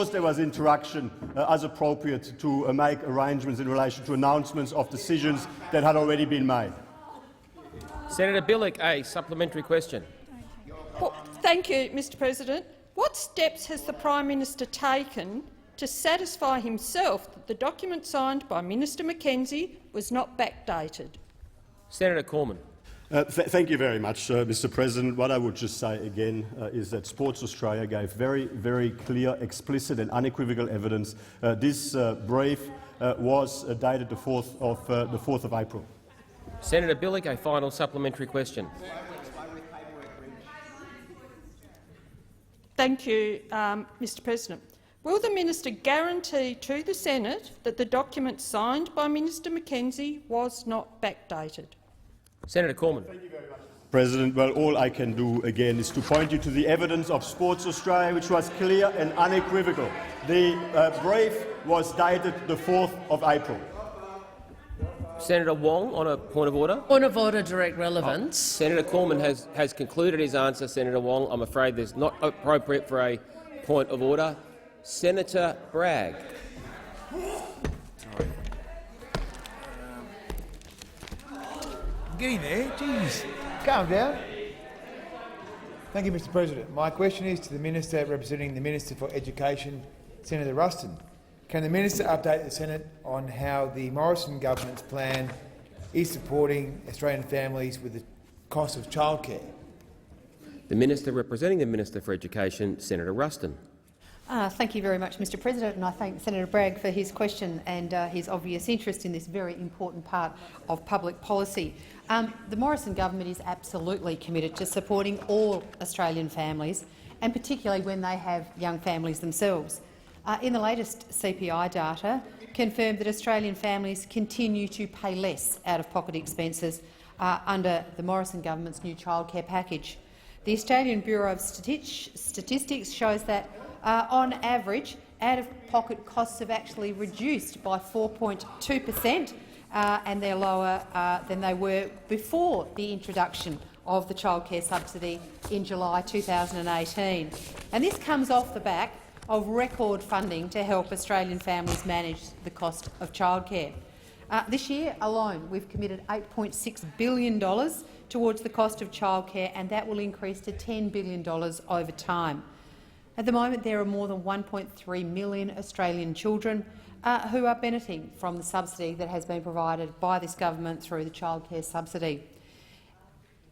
there was interaction as appropriate to make arrangements in relation to announcements of decisions that had already been made. Senator Bilyk, a supplementary question. Well, thank you, Mr President. What steps has the Prime Minister taken to satisfy himself that the document signed by Minister Mackenzie was not backdated? Senator Cormann. Thank you very much, Mr President. What I would just say again is that Sports Australia gave very, very clear, explicit and unequivocal evidence. This brief was dated the 4th of April. Senator Bilyk, a final supplementary question. Thank you, Mr President. Will the minister guarantee to the Senate that the document signed by Minister Mackenzie was not backdated? Senator Cormann. President, well, all I can do again is to point you to the evidence of Sports Australia, which was clear and unequivocal. The brief was dated the 4th of April. Senator Wong, on a point of order. Point of order, direct relevance. Senator Cormann has concluded his answer. Senator Wong, I'm afraid there's not appropriate for a point of order. Senator Bragg. Getting there, jeez. Calm down. Thank you, Mr President. My question is to the Minister representing the Minister for Education, Senator Ruston. Can the Minister update the Senate on how the Morrison government's plan is supporting Australian families with the cost of childcare? The Minister representing the Minister for Education, Senator Ruston. Thank you very much, Mr President, and I thank Senator Bragg for his question and his obvious interest in this very important part of public policy. The Morrison government is absolutely committed to supporting all Australian families, and particularly when they have young families themselves. In the latest CPI data, confirmed that Australian families continue to pay less out-of-pocket expenses under the Morrison government's new childcare package. The Australian Bureau of Statistics shows that, on average, out-of-pocket costs have actually reduced by 4.2%, and they're lower than they were before the introduction of the childcare subsidy in July 2018. And this comes off the back of record funding to help Australian families manage the cost of childcare. This year alone, we've committed $8.6 billion towards the cost of childcare, and that will increase to $10 billion over time. At the moment, there are more than 1.3 million Australian children who are benefiting from the subsidy that has been provided by this government through the childcare subsidy.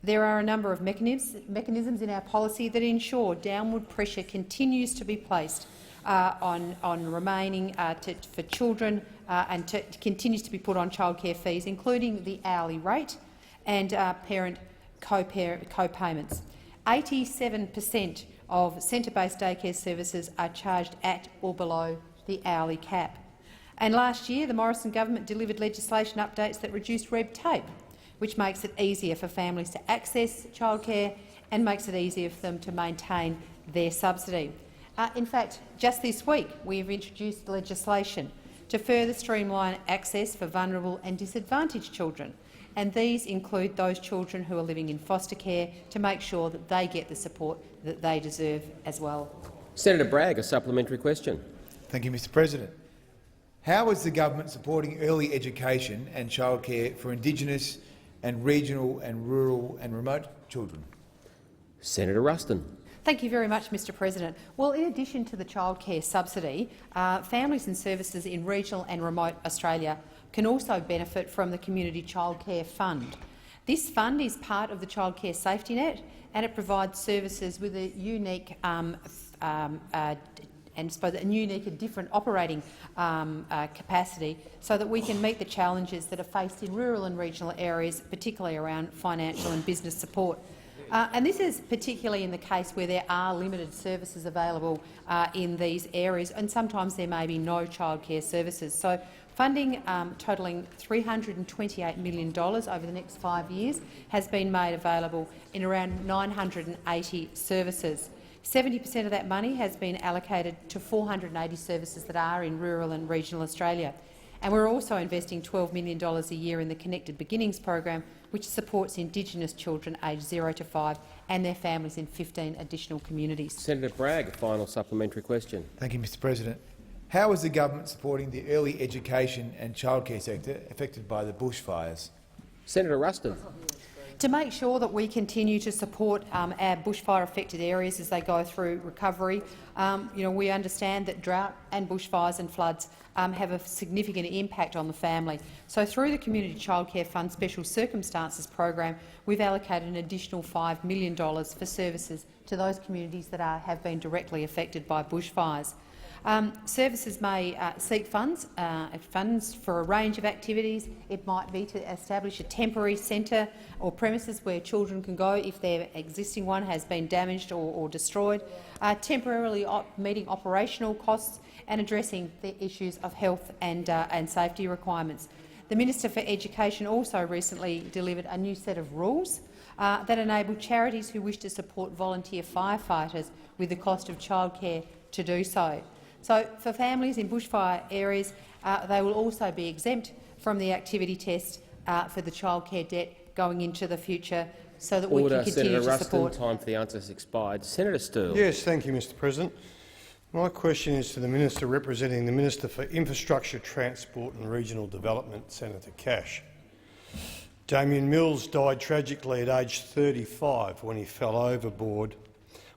There are a number of mechanisms in our policy that ensure downward pressure continues to be placed on remaining for children and continues to be put on childcare fees, including the hourly rate and parent co-payments. 87% of centre-based daycare services are charged at or below the hourly cap. And last year, the Morrison government delivered legislation updates that reduced red tape, which makes it easier for families to access childcare and makes it easier for them to maintain their subsidy. In fact, just this week we have introduced legislation to further streamline access for vulnerable and disadvantaged children, and these include those children who are living in foster care, to make sure that they get the support that they deserve as well. Senator Bragg, a supplementary question. Thank you, Mr President. How is the government supporting early education and childcare for Indigenous and regional and rural and remote children? Senator Ruston. Thank you very much, Mr President. Well, in addition to the childcare subsidy, families and services in regional and remote Australia can also benefit from the Community Childcare Fund. This fund is part of the Childcare Safety Net, and it provides services with a unique and different operating capacity, so that we can meet the challenges that are faced in rural and regional areas, particularly around financial and business support. And this is particularly in the case where there are limited services available in these areas, and sometimes there may be no childcare services. So funding totalling $328 million over the next 5 years has been made available in around 980 services. 70% of that money has been allocated to 480 services that are in rural and regional Australia. And we're also investing $12 million a year in the Connected Beginnings program, which supports Indigenous children aged 0 to 5 and their families in 15 additional communities. Senator Bragg, a final supplementary question. Thank you, Mr President. How is the government supporting the early education and childcare sector affected by the bushfires? Senator Ruston. To make sure that we continue to support our bushfire-affected areas as they go through recovery, we understand that drought and bushfires and floods have a significant impact on the family. So through the Community Childcare Fund Special Circumstances program, we've allocated an additional $5 million for services to those communities that have been directly affected by bushfires. Services may seek funds for a range of activities. It might be to establish a temporary centre or premises where children can go if their existing one has been damaged or destroyed, temporarily meeting operational costs and addressing the issues of health and safety requirements. The Minister for Education also recently delivered a new set of rules that enable charities who wish to support volunteer firefighters with the cost of childcare to do so. So, for families in bushfire areas, they will also be exempt from the activity test for the childcare debt going into the future, so that we can continue Senator to support. Ruston, time for the answer has expired. Senator Sterle. Yes, thank you, Mr President. My question is to the Minister representing the Minister for Infrastructure, Transport and Regional Development, Senator Cash. Damien Mills died tragically at age 35 when he fell overboard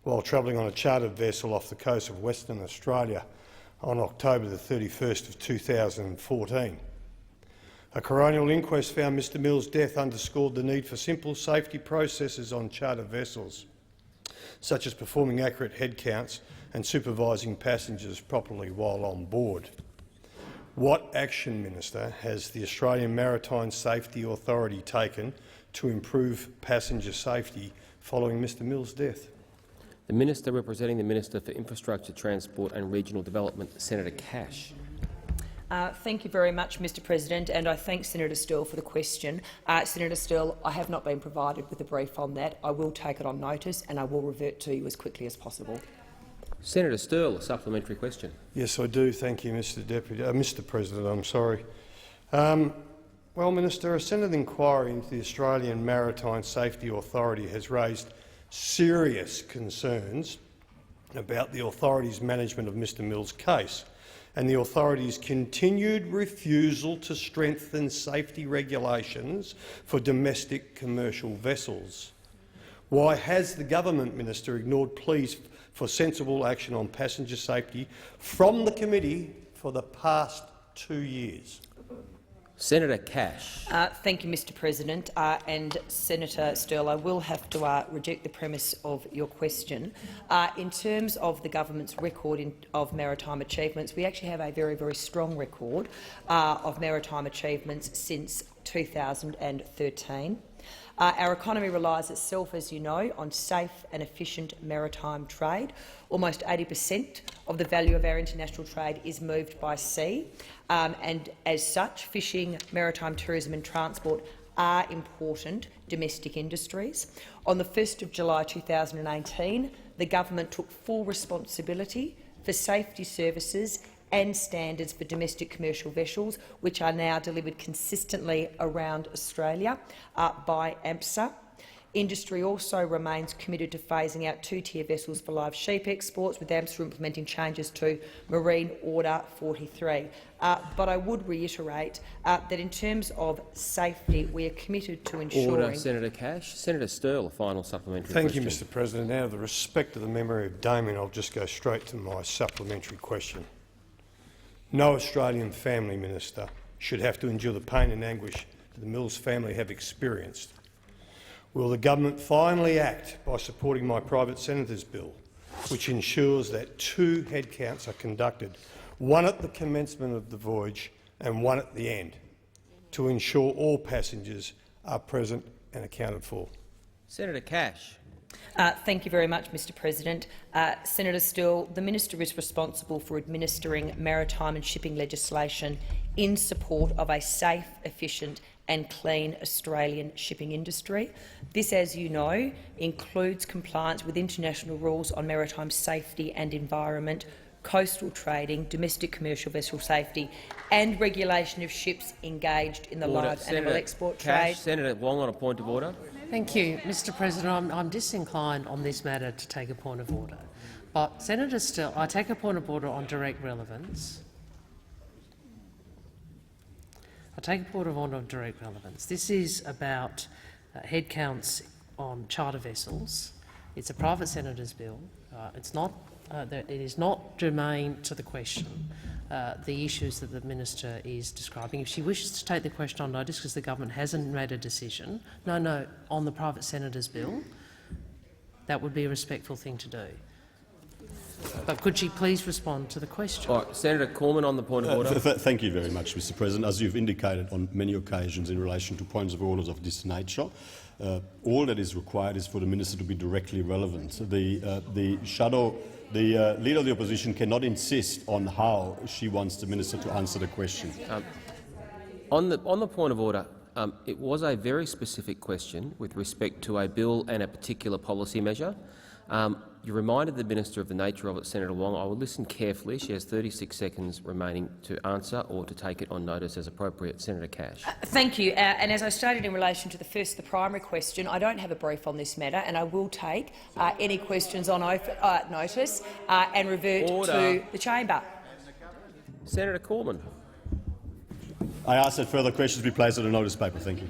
while travelling on a chartered vessel off the coast of Western Australia on October the 31st of 2014. A coronial inquest found Mr Mills' death underscored the need for simple safety processes on charter vessels, such as performing accurate head counts and supervising passengers properly while on board. What action, Minister, has the Australian Maritime Safety Authority taken to improve passenger safety following Mr Mills' death? The Minister representing the Minister for Infrastructure, Transport and Regional Development, Senator Cash. Thank you very much, Mr President, and I thank Senator Sterle for the question. Senator Sterle, I have not been provided with a brief on that. I will take it on notice and I will revert to you as quickly as possible. Senator Sterle, a supplementary question. Yes, I do. Thank you, Mr President. I'm sorry. Well, Minister, a Senate inquiry into the Australian Maritime Safety Authority has raised serious concerns about the authority's management of Mr Mills' case and the authority's continued refusal to strengthen safety regulations for domestic commercial vessels. Why has the government, Minister, ignored pleas for sensible action on passenger safety from the committee for the past 2 years? Senator Cash. Thank you, Mr President. And Senator Sterle, I will have to reject the premise of your question. In terms of the government's record of maritime achievements, we actually have a very, very strong record of maritime achievements since 2013. Our economy relies itself, as you know, on safe and efficient maritime trade. Almost 80% of the value of our international trade is moved by sea, and as such, fishing, maritime tourism and transport are important domestic industries. On the 1st of July 2018, the government took full responsibility for safety services and standards for domestic commercial vessels, which are now delivered consistently around Australia by AMSA. Industry also remains committed to phasing out two-tier vessels for live sheep exports, with AMSA implementing changes to Marine Order 43. But I would reiterate that in terms of safety, we are committed to ensuring— Order, Senator Cash. Senator Sterle, a final supplementary question. Thank you, Mr President. Out of the respect to the memory of Damien, I'll just go straight to my supplementary question. No Australian family minister should have to endure the pain and anguish that the Mills family have experienced. Will the government finally act by supporting my private senator's bill, which ensures that 2 head counts are conducted, one at the commencement of the voyage and one at the end, to ensure all passengers are present and accounted for? Senator Cash. Thank you very much, Mr President. Senator Sterle, the minister is responsible for administering maritime and shipping legislation in support of a safe, efficient and clean Australian shipping industry. This, as you know, includes compliance with international rules on maritime safety and environment, coastal trading, domestic commercial vessel safety and regulation of ships engaged in the live animal export trade. Senator Wong on a point of order. Thank you, Mr President. I'm disinclined on this matter to take a point of order. But, Senator Sterle, I take a point of order on direct relevance. I take a point of order on direct relevance. This is about head counts on charter vessels. It's a private senator's bill. It is not germane to the question, the issues that the minister is describing. If she wishes to take the question on notice because the government hasn't made a decision, on the private senator's bill, that would be a respectful thing to do. But could she please respond to the question? All right, Senator Cormann on the point of order. Thank you very much, Mr President. As you've indicated on many occasions in relation to points of orders of this nature, all that is required is for the minister to be directly relevant. The Leader of the Opposition cannot insist on how she wants the minister to answer the question. On the point of order, it was a very specific question with respect to a bill and a particular policy measure. You reminded the minister of the nature of it, Senator Wong. I will listen carefully. She has 36 seconds remaining to answer or to take it on notice as appropriate. Senator Cash. Thank you. And as I stated in relation to the primary question, I don't have a brief on this matter, and I will take any questions on notice and revert to the chamber. Senator Cormann. I ask that further questions be placed on the notice paper. Thank you.